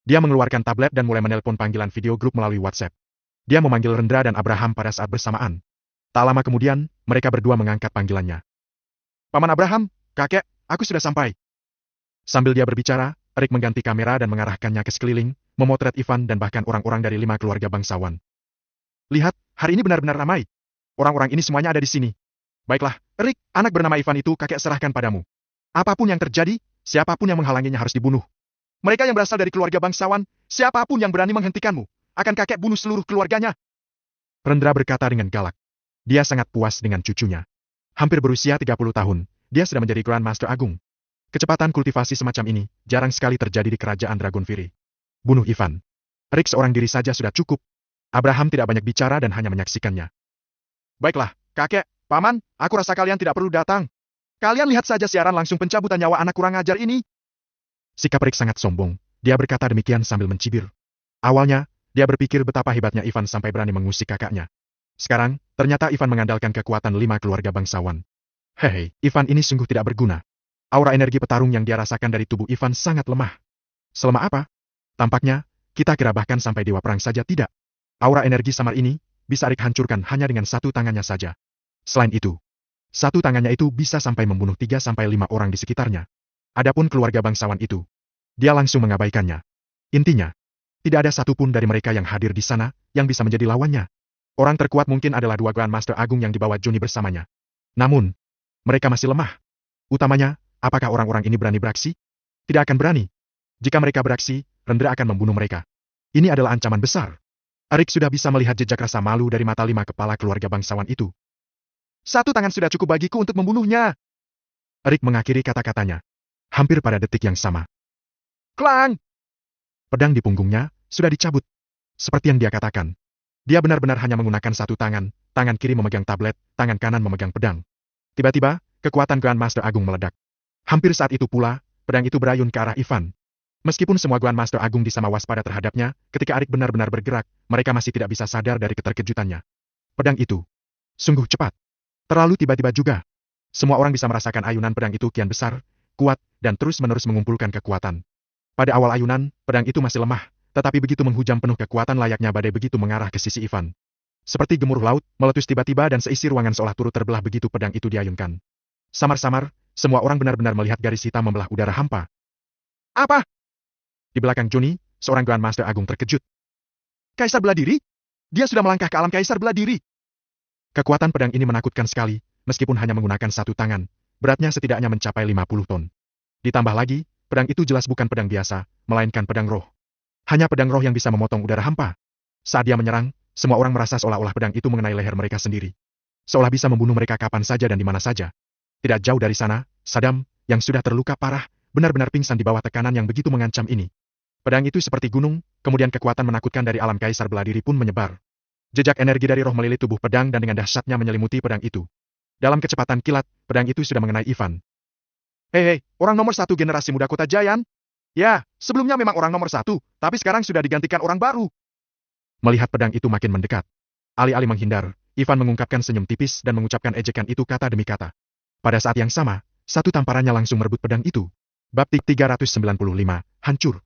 Dia mengeluarkan tablet dan mulai menelpon panggilan video grup melalui WhatsApp. Dia memanggil Rendra dan Abraham pada saat bersamaan. Tak lama kemudian, mereka berdua mengangkat panggilannya. "Paman Abraham, kakek, aku sudah sampai." Sambil dia berbicara, Eric mengganti kamera dan mengarahkannya ke sekeliling, memotret Ivan dan bahkan orang-orang dari 5 keluarga bangsawan. "Lihat, hari ini benar-benar ramai. Orang-orang ini semuanya ada di sini. Baiklah, Eric, anak bernama Ivan itu kakek serahkan padamu. Apapun yang terjadi, siapapun yang menghalanginya harus dibunuh. Mereka yang berasal dari keluarga bangsawan, siapapun yang berani menghentikanmu, akan kakek bunuh seluruh keluarganya." Rendra berkata dengan galak. Dia sangat puas dengan cucunya. Hampir berusia 30 tahun, dia sudah menjadi Grand Master Agung. Kecepatan kultivasi semacam ini jarang sekali terjadi di kerajaan Dragonfire. Bunuh Ivan. Eric seorang diri saja sudah cukup. Abraham tidak banyak bicara dan hanya menyaksikannya. "Baiklah, kakek, paman, aku rasa kalian tidak perlu datang. Kalian lihat saja siaran langsung pencabutan nyawa anak kurang ajar ini." Sikap Eric sangat sombong. Dia berkata demikian sambil mencibir. Awalnya, Dia berpikir betapa hebatnya Ivan sampai berani mengusik kakaknya. Sekarang, ternyata Ivan mengandalkan kekuatan 5 keluarga bangsawan. Hei, Ivan ini sungguh tidak berguna. Aura energi petarung yang dia rasakan dari tubuh Ivan sangat lemah. Selama apa? Tampaknya, kita kira bahkan sampai dewa perang saja tidak. Aura energi samar ini, bisa Arik hancurkan hanya dengan satu tangannya saja. Selain itu, satu tangannya itu bisa sampai membunuh 3-5 orang di sekitarnya. Adapun keluarga bangsawan itu, dia langsung mengabaikannya. Intinya, tidak ada satupun dari mereka yang hadir di sana yang bisa menjadi lawannya. Orang terkuat mungkin adalah 2 Grandmaster Agung yang dibawa Johnny bersamanya. Namun, mereka masih lemah. Utamanya, apakah orang-orang ini berani beraksi? Tidak akan berani. Jika mereka beraksi, Rendra akan membunuh mereka. Ini adalah ancaman besar. Arik sudah bisa melihat jejak rasa malu dari mata 5 kepala keluarga bangsawan itu. Satu tangan sudah cukup bagiku untuk membunuhnya. Arik mengakhiri kata-katanya. Hampir pada detik yang sama. Klang! Pedang di punggungnya sudah dicabut. Seperti yang dia katakan. Dia benar-benar hanya menggunakan satu tangan kiri memegang tablet, tangan kanan memegang pedang. Tiba-tiba, kekuatan Grandmaster Agung meledak. Hampir saat itu pula, pedang itu berayun ke arah Ivan. Meskipun semua Grandmaster Agung di sana waspada terhadapnya, ketika Arik benar-benar bergerak, mereka masih tidak bisa sadar dari keterkejutannya. Pedang itu sungguh cepat. Terlalu tiba-tiba juga. Semua orang bisa merasakan ayunan pedang itu kian besar, kuat, dan terus-menerus mengumpulkan kekuatan. Pada awal ayunan, pedang itu masih lemah, tetapi begitu menghujam penuh kekuatan layaknya badai begitu mengarah ke sisi Ivan. Seperti gemuruh laut, meletus tiba-tiba dan seisi ruangan seolah turut terbelah begitu pedang itu diayunkan. Samar-samar, semua orang benar-benar melihat garis hitam membelah udara hampa. Apa? Di belakang Johnny, seorang Grandmaster Agung terkejut. Kaisar bela diri? Dia sudah melangkah ke alam Kaisar bela diri. Kekuatan pedang ini menakutkan sekali, meskipun hanya menggunakan satu tangan, beratnya setidaknya mencapai 50 ton. Ditambah lagi, pedang itu jelas bukan pedang biasa, melainkan pedang roh. Hanya pedang roh yang bisa memotong udara hampa. Saat dia menyerang, semua orang merasa seolah-olah pedang itu mengenai leher mereka sendiri. Seolah bisa membunuh mereka kapan saja dan di mana saja. Tidak jauh dari sana, Saddam, yang sudah terluka parah, benar-benar pingsan di bawah tekanan yang begitu mengancam ini. Pedang itu seperti gunung, kemudian kekuatan menakutkan dari alam Kaisar bela diri pun menyebar. Jejak energi dari roh melilit tubuh pedang dan dengan dahsyatnya menyelimuti pedang itu. Dalam kecepatan kilat, pedang itu sudah mengenai Ivan. Hei, orang nomor 1 generasi muda kota Giant. Ya, sebelumnya memang orang nomor 1, tapi sekarang sudah digantikan orang baru. Melihat pedang itu makin mendekat. Alih-alih menghindar, Ivan mengungkapkan senyum tipis dan mengucapkan ejekan itu kata demi kata. Pada saat yang sama, satu tamparannya langsung merebut pedang itu. Bab 395, hancur.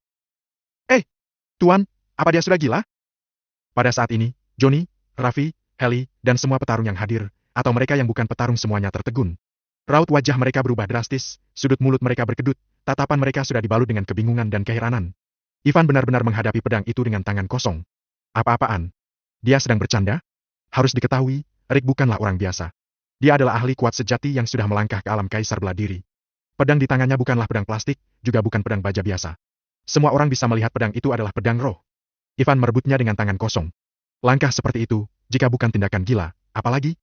Tuan, apa dia sudah gila? Pada saat ini, Johnny, Raffi, Heli, dan semua petarung yang hadir, atau mereka yang bukan petarung semuanya tertegun. Raut wajah mereka berubah drastis, sudut mulut mereka berkedut, tatapan mereka sudah dibalut dengan kebingungan dan keheranan. Ivan benar-benar menghadapi pedang itu dengan tangan kosong. Apa-apaan? Dia sedang bercanda? Harus diketahui, Rick bukanlah orang biasa. Dia adalah ahli kuat sejati yang sudah melangkah ke alam Kaisar bela diri. Pedang di tangannya bukanlah pedang plastik, juga bukan pedang baja biasa. Semua orang bisa melihat pedang itu adalah pedang roh. Ivan merebutnya dengan tangan kosong. Langkah seperti itu, jika bukan tindakan gila, apalagi?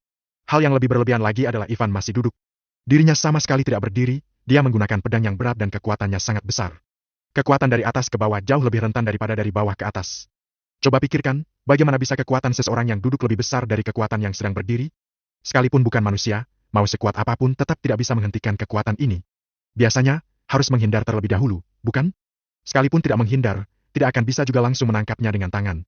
Hal yang lebih berlebihan lagi adalah Ivan masih duduk. Dirinya sama sekali tidak berdiri, dia menggunakan pedang yang berat dan kekuatannya sangat besar. Kekuatan dari atas ke bawah jauh lebih rentan daripada dari bawah ke atas. Coba pikirkan, bagaimana bisa kekuatan seseorang yang duduk lebih besar dari kekuatan yang sedang berdiri? Sekalipun bukan manusia, mau sekuat apapun tetap tidak bisa menghentikan kekuatan ini. Biasanya, harus menghindar terlebih dahulu, bukan? Sekalipun tidak menghindar, tidak akan bisa juga langsung menangkapnya dengan tangan.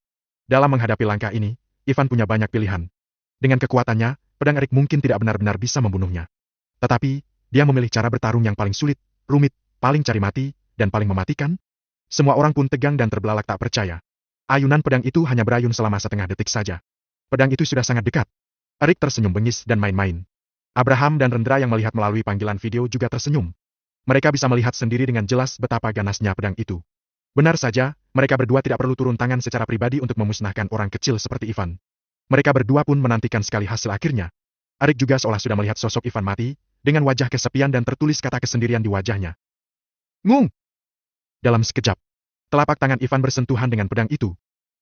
Dalam menghadapi langkah ini, Ivan punya banyak pilihan. Dengan kekuatannya, pedang Rick mungkin tidak benar-benar bisa membunuhnya. Tetapi, dia memilih cara bertarung yang paling sulit, rumit, paling cari mati, dan paling mematikan. Semua orang pun tegang dan terbelalak tak percaya. Ayunan pedang itu hanya berayun selama setengah detik saja. Pedang itu sudah sangat dekat. Rick tersenyum bengis dan main-main. Abraham dan Rendra yang melihat melalui panggilan video juga tersenyum. Mereka bisa melihat sendiri dengan jelas betapa ganasnya pedang itu. Benar saja, mereka berdua tidak perlu turun tangan secara pribadi untuk memusnahkan orang kecil seperti Ivan. Mereka berdua pun menantikan sekali hasil akhirnya. Rick juga seolah sudah melihat sosok Ivan mati, dengan wajah kesepian dan tertulis kata kesendirian di wajahnya. Ngung! Dalam sekejap, telapak tangan Ivan bersentuhan dengan pedang itu.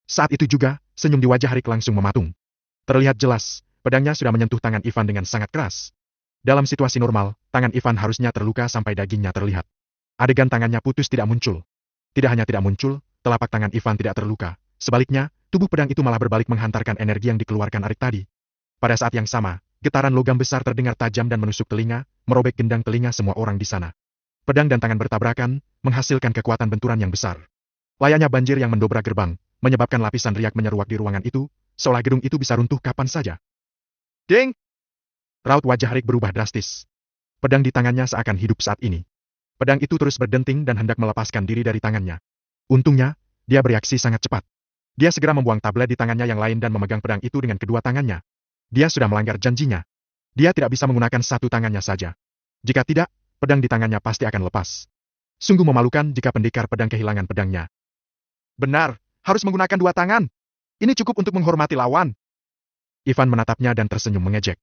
Saat itu juga, senyum di wajah Rick langsung mematung. Terlihat jelas, pedangnya sudah menyentuh tangan Ivan dengan sangat keras. Dalam situasi normal, tangan Ivan harusnya terluka sampai dagingnya terlihat. Adegan tangannya putus tidak muncul. Tidak hanya tidak muncul, telapak tangan Ivan tidak terluka. Sebaliknya, tubuh pedang itu malah berbalik menghantarkan energi yang dikeluarkan Rick tadi. Pada saat yang sama, getaran logam besar terdengar tajam dan menusuk telinga, merobek gendang telinga semua orang di sana. Pedang dan tangan bertabrakan, menghasilkan kekuatan benturan yang besar. Layaknya banjir yang mendobrak gerbang, menyebabkan lapisan riak menyeruak di ruangan itu, seolah gedung itu bisa runtuh kapan saja. Ding! Raut wajah Rick berubah drastis. Pedang di tangannya seakan hidup saat ini. Pedang itu terus berdenting dan hendak melepaskan diri dari tangannya. Untungnya, dia bereaksi sangat cepat. Dia segera membuang tablet di tangannya yang lain dan memegang pedang itu dengan kedua tangannya. Dia sudah melanggar janjinya. Dia tidak bisa menggunakan satu tangannya saja. Jika tidak, pedang di tangannya pasti akan lepas. Sungguh memalukan jika pendekar pedang kehilangan pedangnya. Benar, harus menggunakan dua tangan. Ini cukup untuk menghormati lawan. Ivan menatapnya dan tersenyum mengejek.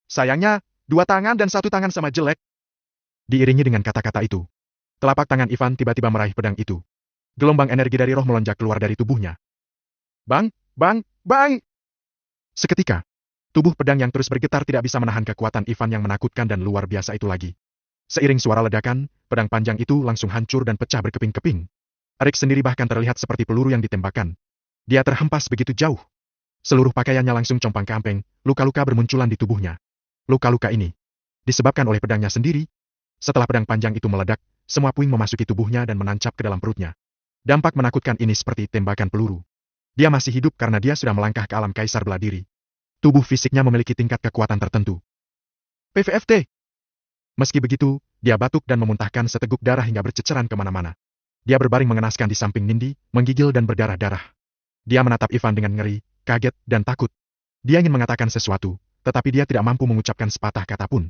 Sayangnya, dua tangan dan satu tangan sama jelek. Diiringi dengan kata-kata itu, telapak tangan Ivan tiba-tiba meraih pedang itu. Gelombang energi dari roh melonjak keluar dari tubuhnya. Bang, bang, bang! Seketika, tubuh pedang yang terus bergetar tidak bisa menahan kekuatan Ivan yang menakutkan dan luar biasa itu lagi. Seiring suara ledakan, pedang panjang itu langsung hancur dan pecah berkeping-keping. Rick sendiri bahkan terlihat seperti peluru yang ditembakkan. Dia terhempas begitu jauh. Seluruh pakaiannya langsung compang-camping, luka-luka bermunculan di tubuhnya. Luka-luka ini disebabkan oleh pedangnya sendiri. Setelah pedang panjang itu meledak, semua puing memasuki tubuhnya dan menancap ke dalam perutnya. Dampak menakutkan ini seperti tembakan peluru. Dia masih hidup karena dia sudah melangkah ke alam kaisar bela diri. Tubuh fisiknya memiliki tingkat kekuatan tertentu. PVFT. Meski begitu, dia batuk dan memuntahkan seteguk darah hingga berceceran kemana-mana. Dia berbaring mengenaskan di samping Nindi, menggigil dan berdarah-darah. Dia menatap Ivan dengan ngeri, kaget, dan takut. Dia ingin mengatakan sesuatu, tetapi dia tidak mampu mengucapkan sepatah kata pun.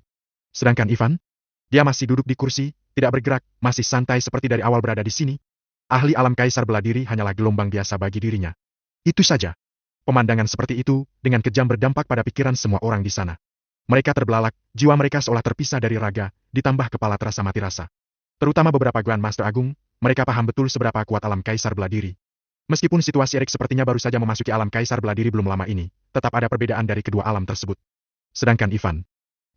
Sedangkan Ivan, dia masih duduk di kursi, tidak bergerak, masih santai seperti dari awal berada di sini. Ahli alam kaisar bela diri hanyalah gelombang biasa bagi dirinya. Itu saja. Pemandangan seperti itu, dengan kejam berdampak pada pikiran semua orang di sana. Mereka terbelalak, jiwa mereka seolah terpisah dari raga, ditambah kepala terasa mati rasa. Terutama beberapa Grandmaster Agung, mereka paham betul seberapa kuat alam kaisar bela diri. Meskipun situasi Erik sepertinya baru saja memasuki alam kaisar bela diri belum lama ini, tetap ada perbedaan dari kedua alam tersebut. Sedangkan Ivan,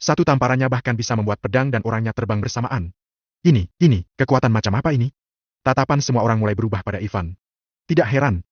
satu tamparannya bahkan bisa membuat pedang dan orangnya terbang bersamaan. Ini, kekuatan macam apa ini? Tatapan semua orang mulai berubah pada Ivan. Tidak heran,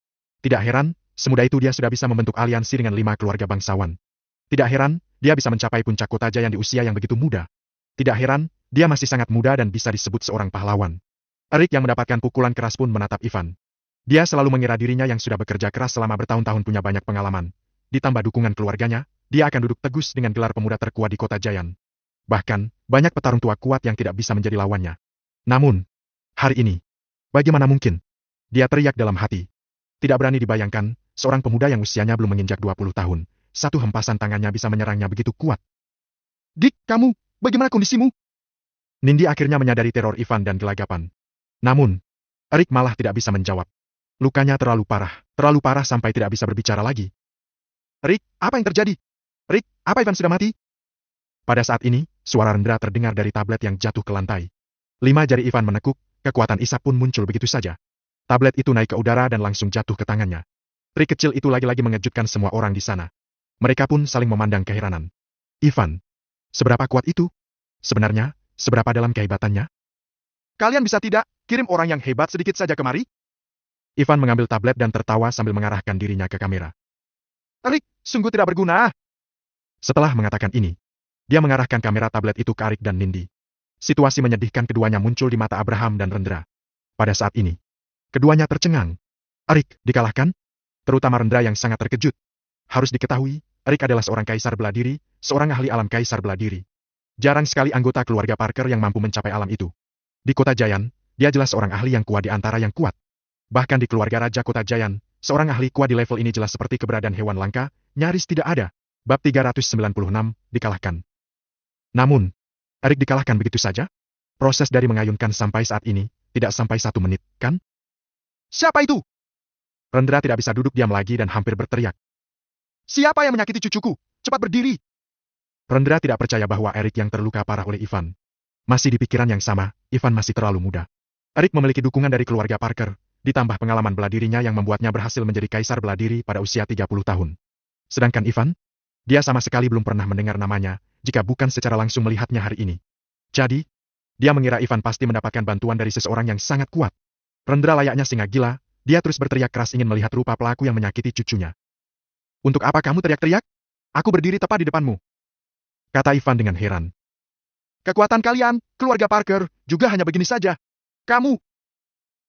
semudah itu dia sudah bisa membentuk aliansi dengan 5 keluarga bangsawan. Tidak heran, dia bisa mencapai puncak kota Jayan di usia yang begitu muda. Tidak heran, dia masih sangat muda dan bisa disebut seorang pahlawan. Erik yang mendapatkan pukulan keras pun menatap Ivan. Dia selalu mengira dirinya yang sudah bekerja keras selama bertahun-tahun punya banyak pengalaman. Ditambah dukungan keluarganya, dia akan duduk tegus dengan gelar pemuda terkuat di kota Jayan. Bahkan, banyak petarung tua kuat yang tidak bisa menjadi lawannya. Namun, hari ini, bagaimana mungkin? Dia teriak dalam hati. Tidak berani dibayangkan, seorang pemuda yang usianya belum menginjak 20 tahun, satu hempasan tangannya bisa menyerangnya begitu kuat. Dik, kamu, bagaimana kondisimu? Nindi akhirnya menyadari teror Ivan dan gelagapan. Namun, Erik malah tidak bisa menjawab. Lukanya terlalu parah sampai tidak bisa berbicara lagi. Rick, apa yang terjadi? Rick, apa Ivan sudah mati? Pada saat ini, suara Rendra terdengar dari tablet yang jatuh ke lantai. 5 jari Ivan menekuk, kekuatan isap pun muncul begitu saja. Tablet itu naik ke udara dan langsung jatuh ke tangannya. Rick kecil itu lagi-lagi mengejutkan semua orang di sana. Mereka pun saling memandang keheranan. Ivan, seberapa kuat itu? Sebenarnya, seberapa dalam kehebatannya? Kalian bisa tidak kirim orang yang hebat sedikit saja kemari? Ivan mengambil tablet dan tertawa sambil mengarahkan dirinya ke kamera. Rick, sungguh tidak berguna. Setelah mengatakan ini, dia mengarahkan kamera tablet itu ke Rick dan Nindi. Situasi menyedihkan keduanya muncul di mata Abraham dan Rendra. Pada saat ini, keduanya tercengang. Rick dikalahkan? Terutama Rendra yang sangat terkejut. Harus diketahui, Rick adalah seorang kaisar bela diri, seorang ahli alam kaisar bela diri. Jarang sekali anggota keluarga Parker yang mampu mencapai alam itu. Di kota Jayan, dia jelas seorang ahli yang kuat di antara yang kuat. Bahkan di keluarga Raja Kota Jayan, seorang ahli kuat di level ini jelas seperti keberadaan hewan langka, nyaris tidak ada. Bab 396, dikalahkan. Namun, Erik dikalahkan begitu saja? Proses dari mengayunkan sampai saat ini, tidak sampai 1 menit, kan? Siapa itu? Rendra tidak bisa duduk diam lagi dan hampir berteriak. Siapa yang menyakiti cucuku? Cepat berdiri! Rendra tidak percaya bahwa Erik yang terluka parah oleh Ivan. Masih di pikiran yang sama, Ivan masih terlalu muda. Erik memiliki dukungan dari keluarga Parker, ditambah pengalaman bela dirinya yang membuatnya berhasil menjadi kaisar bela diri pada usia 30 tahun. Sedangkan Ivan, dia sama sekali belum pernah mendengar namanya, jika bukan secara langsung melihatnya hari ini. Jadi, dia mengira Ivan pasti mendapatkan bantuan dari seseorang yang sangat kuat. Rendra layaknya singa gila, dia terus berteriak keras ingin melihat rupa pelaku yang menyakiti cucunya. Untuk apa kamu teriak-teriak? Aku berdiri tepat di depanmu. Kata Ivan dengan heran. Kekuatan kalian, keluarga Parker, juga hanya begini saja. Kamu...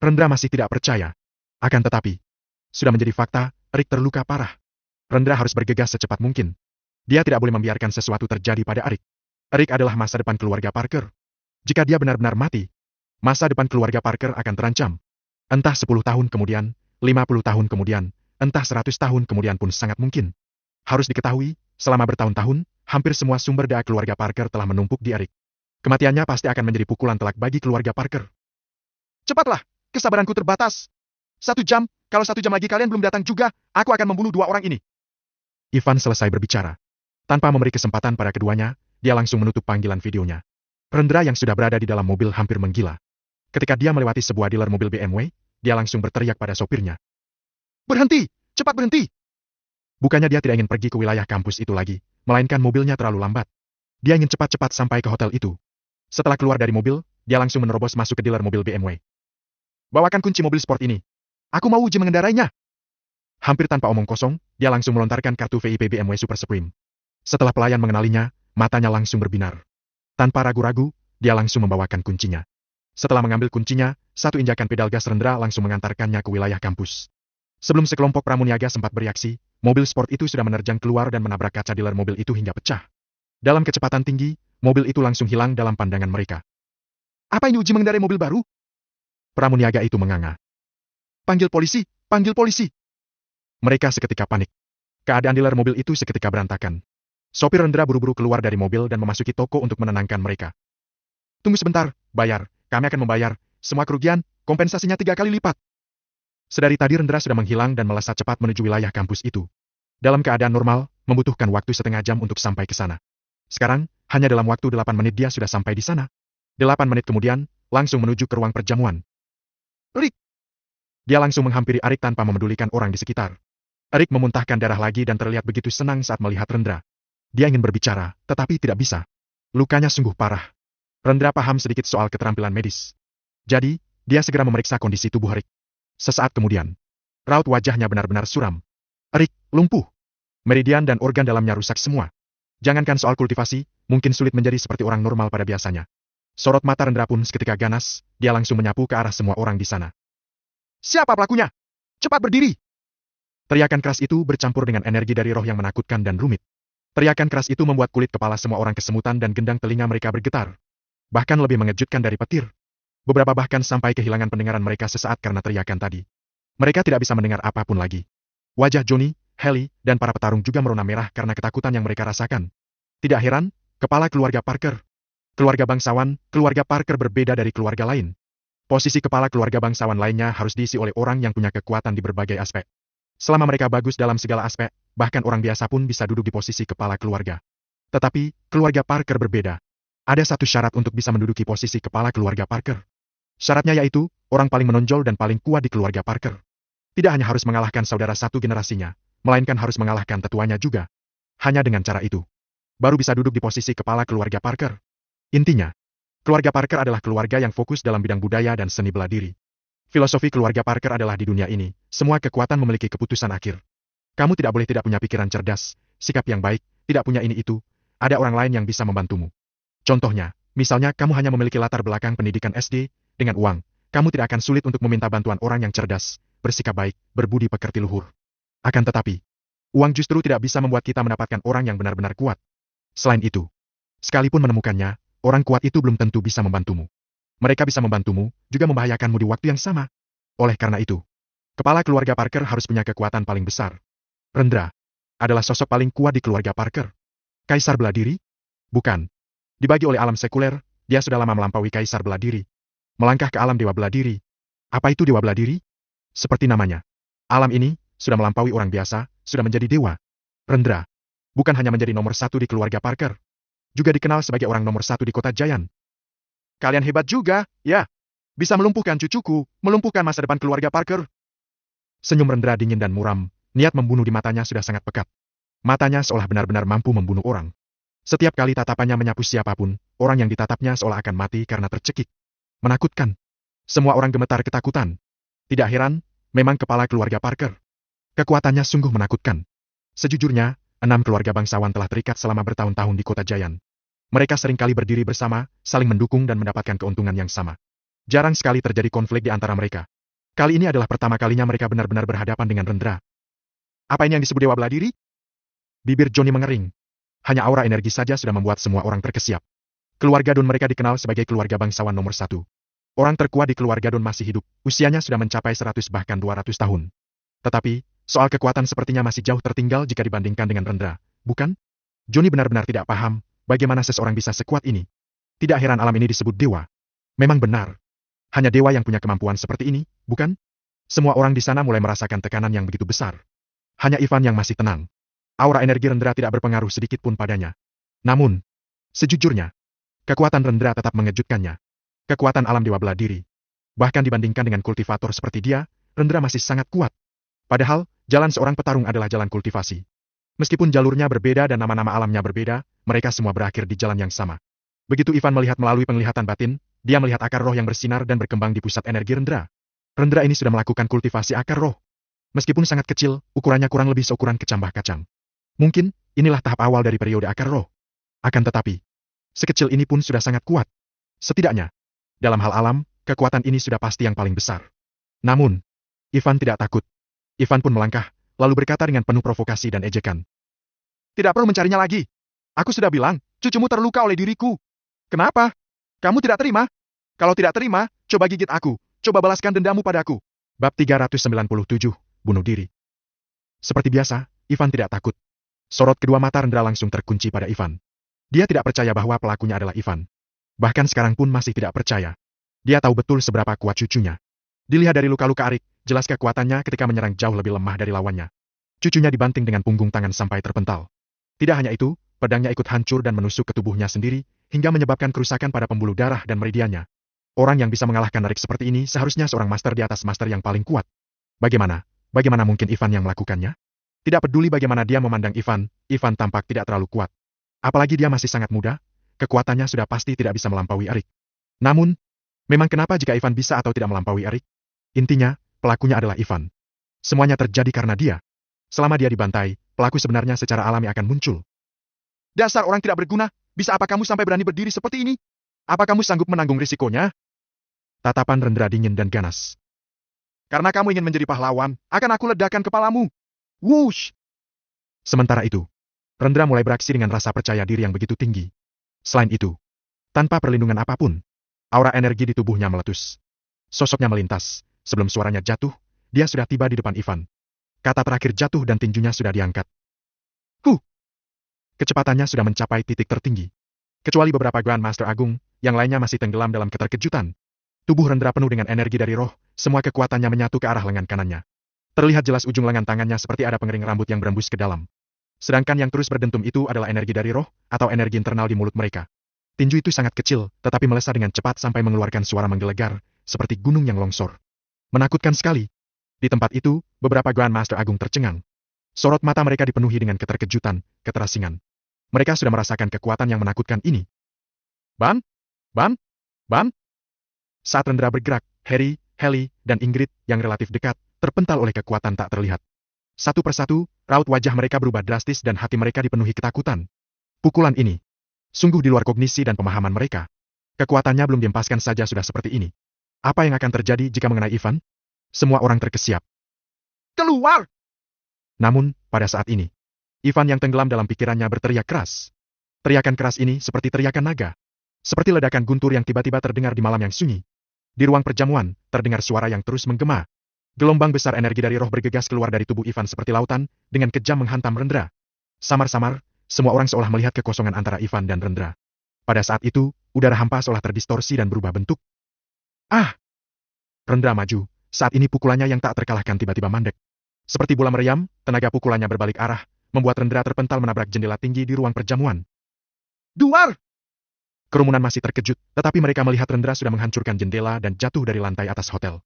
Rendra masih tidak percaya. Akan tetapi, Sudah menjadi fakta, Rick terluka parah. Rendra harus bergegas secepat mungkin. Dia tidak boleh membiarkan sesuatu terjadi pada Rick. Rick adalah masa depan keluarga Parker. Jika dia benar-benar mati, masa depan keluarga Parker akan terancam. Entah 10 tahun kemudian, 50 tahun kemudian, entah 100 tahun kemudian pun sangat mungkin. Harus diketahui, selama bertahun-tahun, hampir semua sumber daya keluarga Parker telah menumpuk di Rick. Kematiannya pasti akan menjadi pukulan telak bagi keluarga Parker. Cepatlah, kesabaranku terbatas. 1 jam, kalau 1 jam lagi kalian belum datang juga, aku akan membunuh 2 orang ini. Ivan selesai berbicara. Tanpa memberi kesempatan pada keduanya, dia langsung menutup panggilan videonya. Rendra yang sudah berada di dalam mobil hampir menggila. Ketika dia melewati sebuah dealer mobil BMW, dia langsung berteriak pada sopirnya. Berhenti! Cepat berhenti! Bukannya dia tidak ingin pergi ke wilayah kampus itu lagi, melainkan mobilnya terlalu lambat. Dia ingin cepat-cepat sampai ke hotel itu. Setelah keluar dari mobil, dia langsung menerobos masuk ke dealer mobil BMW. Bawakan kunci mobil sport ini. Aku mau uji mengendarainya. Hampir tanpa omong kosong, dia langsung melontarkan kartu VIP BMW Super Supreme. Setelah pelayan mengenalinya, matanya langsung berbinar. Tanpa ragu-ragu, dia langsung membawakan kuncinya. Setelah mengambil kuncinya, satu injakan pedal gas Rendra langsung mengantarkannya ke wilayah kampus. Sebelum sekelompok pramuniaga sempat bereaksi, mobil sport itu sudah menerjang keluar dan menabrak kaca dealer mobil itu hingga pecah. Dalam kecepatan tinggi, mobil itu langsung hilang dalam pandangan mereka. Apa ini uji mengendarai mobil baru? Pramuniaga itu menganga. Panggil polisi, panggil polisi. Mereka seketika panik. Keadaan dealer mobil itu seketika berantakan. Sopir Rendra buru-buru keluar dari mobil dan memasuki toko untuk menenangkan mereka. Tunggu sebentar, bayar. Kami akan membayar. Semua kerugian, kompensasinya 3 kali lipat. Sedari tadi Rendra sudah menghilang dan melesat cepat menuju wilayah kampus itu. Dalam keadaan normal, membutuhkan waktu setengah jam untuk sampai ke sana. Sekarang, hanya dalam waktu 8 menit dia sudah sampai di sana. 8 menit kemudian, langsung menuju ke ruang perjamuan. Rick! Dia langsung menghampiri Rick tanpa memedulikan orang di sekitar. Rick memuntahkan darah lagi dan terlihat begitu senang saat melihat Rendra. Dia ingin berbicara, tetapi tidak bisa. Lukanya sungguh parah. Rendra paham sedikit soal keterampilan medis. Jadi, dia segera memeriksa kondisi tubuh Rick. Sesaat kemudian, raut wajahnya benar-benar suram. Rick, lumpuh. Meridian dan organ dalamnya rusak semua. Jangankan soal kultivasi, mungkin sulit menjadi seperti orang normal pada biasanya. Sorot mata Rendra pun seketika ganas, dia langsung menyapu ke arah semua orang di sana. Siapa pelakunya? Cepat berdiri! Teriakan keras itu bercampur dengan energi dari roh yang menakutkan dan rumit. Teriakan keras itu membuat kulit kepala semua orang kesemutan dan gendang telinga mereka bergetar. Bahkan lebih mengejutkan dari petir. Beberapa bahkan sampai kehilangan pendengaran mereka sesaat karena teriakan tadi. Mereka tidak bisa mendengar apapun lagi. Wajah Johnny, Haley, dan para petarung juga merona merah karena ketakutan yang mereka rasakan. Tidak heran, kepala keluarga Parker. Keluarga Parker berbeda dari keluarga lain. Posisi kepala keluarga bangsawan lainnya harus diisi oleh orang yang punya kekuatan di berbagai aspek. Selama mereka bagus dalam segala aspek, bahkan orang biasa pun bisa duduk di posisi kepala keluarga. Tetapi, keluarga Parker berbeda. Ada satu syarat untuk bisa menduduki posisi kepala keluarga Parker. Syaratnya yaitu, orang paling menonjol dan paling kuat di keluarga Parker. Tidak hanya harus mengalahkan saudara satu generasinya, melainkan harus mengalahkan tetuanya juga. Hanya dengan cara itu, baru bisa duduk di posisi kepala keluarga Parker. Intinya, keluarga Parker adalah keluarga yang fokus dalam bidang budaya dan seni bela diri. Filosofi keluarga Parker adalah di dunia ini, semua kekuatan memiliki keputusan akhir. Kamu tidak boleh tidak punya pikiran cerdas, sikap yang baik, tidak punya ini itu, ada orang lain yang bisa membantumu. Contohnya, misalnya kamu hanya memiliki latar belakang pendidikan SD, dengan uang, kamu tidak akan sulit untuk meminta bantuan orang yang cerdas, bersikap baik, berbudi pekerti luhur. Akan tetapi, uang justru tidak bisa membuat kita mendapatkan orang yang benar-benar kuat. Selain itu, sekalipun menemukannya, orang kuat itu belum tentu bisa membantumu. Mereka bisa membantumu, juga membahayakanmu di waktu yang sama. Oleh karena itu, kepala keluarga Parker harus punya kekuatan paling besar. Rendra adalah sosok paling kuat di keluarga Parker. Kaisar bela diri? Bukan. Dibagi oleh alam sekuler, dia sudah lama melampaui kaisar bela diri. Melangkah ke alam dewa bela diri. Apa itu dewa bela diri? Seperti namanya. Alam ini sudah melampaui orang biasa, sudah menjadi dewa. Rendra bukan hanya menjadi nomor 1 di keluarga Parker, juga dikenal sebagai orang nomor 1 di kota Giant. Kalian hebat juga, ya. Bisa melumpuhkan cucuku, melumpuhkan masa depan keluarga Parker. Senyum Rendra dingin dan muram, niat membunuh di matanya sudah sangat pekat. Matanya seolah benar-benar mampu membunuh orang. Setiap kali tatapannya menyapu siapapun, orang yang ditatapnya seolah akan mati karena tercekik. Menakutkan. Semua orang gemetar ketakutan. Tidak heran, memang kepala keluarga Parker. Kekuatannya sungguh menakutkan. Sejujurnya, 6 keluarga bangsawan telah terikat selama bertahun-tahun di kota Giant. Mereka seringkali berdiri bersama, saling mendukung dan mendapatkan keuntungan yang sama. Jarang sekali terjadi konflik di antara mereka. Kali ini adalah pertama kalinya mereka benar-benar berhadapan dengan Rendra. Apa ini yang disebut Dewa Bela Diri? Bibir Johnny mengering. Hanya aura energi saja sudah membuat semua orang terkesiap. Keluarga Don mereka dikenal sebagai keluarga bangsawan nomor 1. Orang terkuat di keluarga Don masih hidup, usianya sudah mencapai 100 bahkan 200 tahun. Tetapi, soal kekuatan sepertinya masih jauh tertinggal jika dibandingkan dengan Rendra, bukan? Johnny benar-benar tidak paham, bagaimana seseorang bisa sekuat ini. Tidak heran alam ini disebut dewa. Memang benar. Hanya dewa yang punya kemampuan seperti ini, bukan? Semua orang di sana mulai merasakan tekanan yang begitu besar. Hanya Ivan yang masih tenang. Aura energi Rendra tidak berpengaruh sedikit pun padanya. Namun, sejujurnya, kekuatan Rendra tetap mengejutkannya. Kekuatan alam dewa bela diri. Bahkan dibandingkan dengan kultivator seperti dia, Rendra masih sangat kuat. Padahal, jalan seorang petarung adalah jalan kultivasi. Meskipun jalurnya berbeda dan nama-nama alamnya berbeda, mereka semua berakhir di jalan yang sama. Begitu Ivan melihat melalui penglihatan batin, dia melihat akar roh yang bersinar dan berkembang di pusat energi Rendra. Rendra ini sudah melakukan kultivasi akar roh. Meskipun sangat kecil, ukurannya kurang lebih seukuran kecambah kacang. Mungkin, inilah tahap awal dari periode akar roh. Akan tetapi, sekecil ini pun sudah sangat kuat. Setidaknya, dalam hal alam, kekuatan ini sudah pasti yang paling besar. Namun, Ivan tidak takut. Ivan pun melangkah, lalu berkata dengan penuh provokasi dan ejekan. Tidak perlu mencarinya lagi. Aku sudah bilang, cucumu terluka oleh diriku. Kenapa? Kamu tidak terima? Kalau tidak terima, coba gigit aku. Coba balaskan dendamu padaku. Bab 397, bunuh diri. Seperti biasa, Ivan tidak takut. Sorot kedua mata Rendra langsung terkunci pada Ivan. Dia tidak percaya bahwa pelakunya adalah Ivan. Bahkan sekarang pun masih tidak percaya. Dia tahu betul seberapa kuat cucunya. Dilihat dari luka-luka Arik, jelas kekuatannya ketika menyerang jauh lebih lemah dari lawannya. Cucunya dibanting dengan punggung tangan sampai terpental. Tidak hanya itu, pedangnya ikut hancur dan menusuk ke tubuhnya sendiri, hingga menyebabkan kerusakan pada pembuluh darah dan meridiannya. Orang yang bisa mengalahkan Arik seperti ini seharusnya seorang master di atas master yang paling kuat. Bagaimana? Bagaimana mungkin Ivan yang melakukannya? Tidak peduli bagaimana dia memandang Ivan, Ivan tampak tidak terlalu kuat. Apalagi dia masih sangat muda, kekuatannya sudah pasti tidak bisa melampaui Arik. Namun, memang kenapa jika Ivan bisa atau tidak melampaui Arik? Intinya, pelakunya adalah Ivan. Semuanya terjadi karena dia. Selama dia dibantai, pelaku sebenarnya secara alami akan muncul. Dasar orang tidak berguna, bisa apa kamu sampai berani berdiri seperti ini? Apa kamu sanggup menanggung risikonya? Tatapan Rendra dingin dan ganas. Karena kamu ingin menjadi pahlawan, akan aku ledakan kepalamu. Wush! Sementara itu, Rendra mulai beraksi dengan rasa percaya diri yang begitu tinggi. Selain itu, tanpa perlindungan apapun, aura energi di tubuhnya meletus. Sosoknya melintas, sebelum suaranya jatuh, dia sudah tiba di depan Ivan. Kata terakhir jatuh dan tinjunya sudah diangkat. Kecepatannya sudah mencapai titik tertinggi. Kecuali beberapa Grand Master Agung, yang lainnya masih tenggelam dalam keterkejutan. Tubuh Rendra penuh dengan energi dari roh, semua kekuatannya menyatu ke arah lengan kanannya. Terlihat jelas ujung lengan tangannya seperti ada pengering rambut yang berembus ke dalam. Sedangkan yang terus berdentum itu adalah energi dari roh, atau energi internal di mulut mereka. Tinju itu sangat kecil, tetapi melesat dengan cepat sampai mengeluarkan suara menggelegar, seperti gunung yang longsor. Menakutkan sekali. Di tempat itu, beberapa Grand Master Agung tercengang. Sorot mata mereka dipenuhi dengan keterkejutan, keterasingan. Mereka sudah merasakan kekuatan yang menakutkan ini. Ban! Ban! Ban! Saat Rendra bergerak, Harry, Helly, dan Ingrid, yang relatif dekat, terpental oleh kekuatan tak terlihat. Satu persatu, raut wajah mereka berubah drastis dan hati mereka dipenuhi ketakutan. Pukulan ini, sungguh di luar kognisi dan pemahaman mereka. Kekuatannya belum diempaskan saja sudah seperti ini. Apa yang akan terjadi jika mengenai Ivan? Semua orang terkesiap. Keluar! Namun, pada saat ini, Ivan yang tenggelam dalam pikirannya berteriak keras. Teriakan keras ini seperti teriakan naga. Seperti ledakan guntur yang tiba-tiba terdengar di malam yang sunyi. Di ruang perjamuan, terdengar suara yang terus menggema. Gelombang besar energi dari roh bergegas keluar dari tubuh Ivan seperti lautan, dengan kejam menghantam Rendra. Samar-samar, semua orang seolah melihat kekosongan antara Ivan dan Rendra. Pada saat itu, udara hampa seolah terdistorsi dan berubah bentuk. Ah! Rendra maju, saat ini pukulannya yang tak terkalahkan tiba-tiba mandek. Seperti bola meriam, tenaga pukulannya berbalik arah, membuat Rendra terpental menabrak jendela tinggi di ruang perjamuan. Duar! Kerumunan masih terkejut, tetapi mereka melihat Rendra sudah menghancurkan jendela dan jatuh dari lantai atas hotel.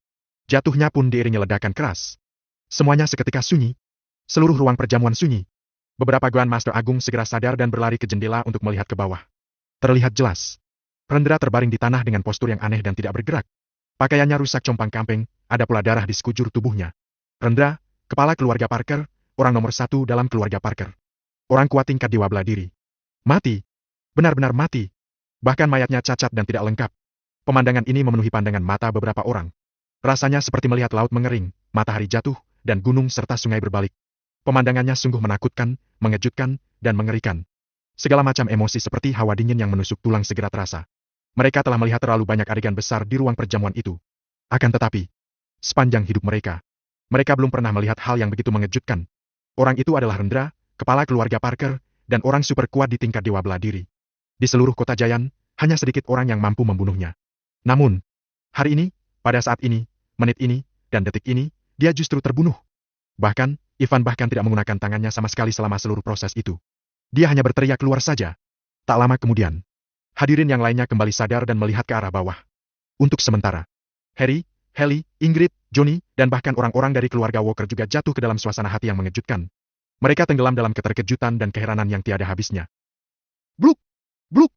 Jatuhnya pun diiringi ledakan keras. Semuanya seketika sunyi. Seluruh ruang perjamuan sunyi. Beberapa Grand Master Agung segera sadar dan berlari ke jendela untuk melihat ke bawah. Terlihat jelas. Rendra terbaring di tanah dengan postur yang aneh dan tidak bergerak. Pakaiannya rusak compang-camping, ada pula darah di sekujur tubuhnya. Rendra, kepala keluarga Parker, orang nomor 1 dalam keluarga Parker. Orang kuat tingkat dewa bela diri. Mati. Benar-benar mati. Bahkan mayatnya cacat dan tidak lengkap. Pemandangan ini memenuhi pandangan mata beberapa orang. Rasanya seperti melihat laut mengering, matahari jatuh, dan gunung serta sungai berbalik. Pemandangannya sungguh menakutkan, mengejutkan, dan mengerikan. Segala macam emosi seperti hawa dingin yang menusuk tulang segera terasa. Mereka telah melihat terlalu banyak adegan besar di ruang perjamuan itu. Akan tetapi, sepanjang hidup mereka, mereka belum pernah melihat hal yang begitu mengejutkan. Orang itu adalah Rendra, kepala keluarga Parker, dan orang super kuat di tingkat dewa bela diri. Di seluruh kota Giant, hanya sedikit orang yang mampu membunuhnya. Namun, hari ini, pada saat ini, menit ini, dan detik ini, dia justru terbunuh. Bahkan, Ivan bahkan tidak menggunakan tangannya sama sekali selama seluruh proses itu. Dia hanya berteriak keluar saja. Tak lama kemudian, hadirin yang lainnya kembali sadar dan melihat ke arah bawah. Untuk sementara, Harry, Haley, Ingrid, Johnny, dan bahkan orang-orang dari keluarga Walker juga jatuh ke dalam suasana hati yang mengejutkan. Mereka tenggelam dalam keterkejutan dan keheranan yang tiada habisnya. Bluk! Bluk!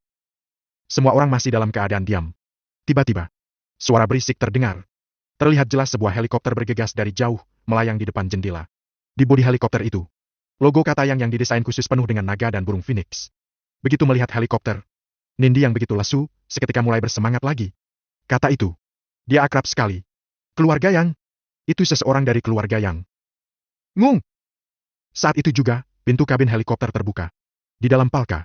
Semua orang masih dalam keadaan diam. Tiba-tiba, suara berisik terdengar. Terlihat jelas sebuah helikopter bergegas dari jauh, melayang di depan jendela. Di bodi helikopter itu, logo Katayang yang didesain khusus penuh dengan naga dan burung phoenix. Begitu melihat helikopter, Nindi yang begitu lesu, seketika mulai bersemangat lagi. Kata itu, dia akrab sekali. Keluarga Yang. Itu seseorang dari keluarga Yang. Ngung! Saat itu juga, pintu kabin helikopter terbuka. Di dalam Palka,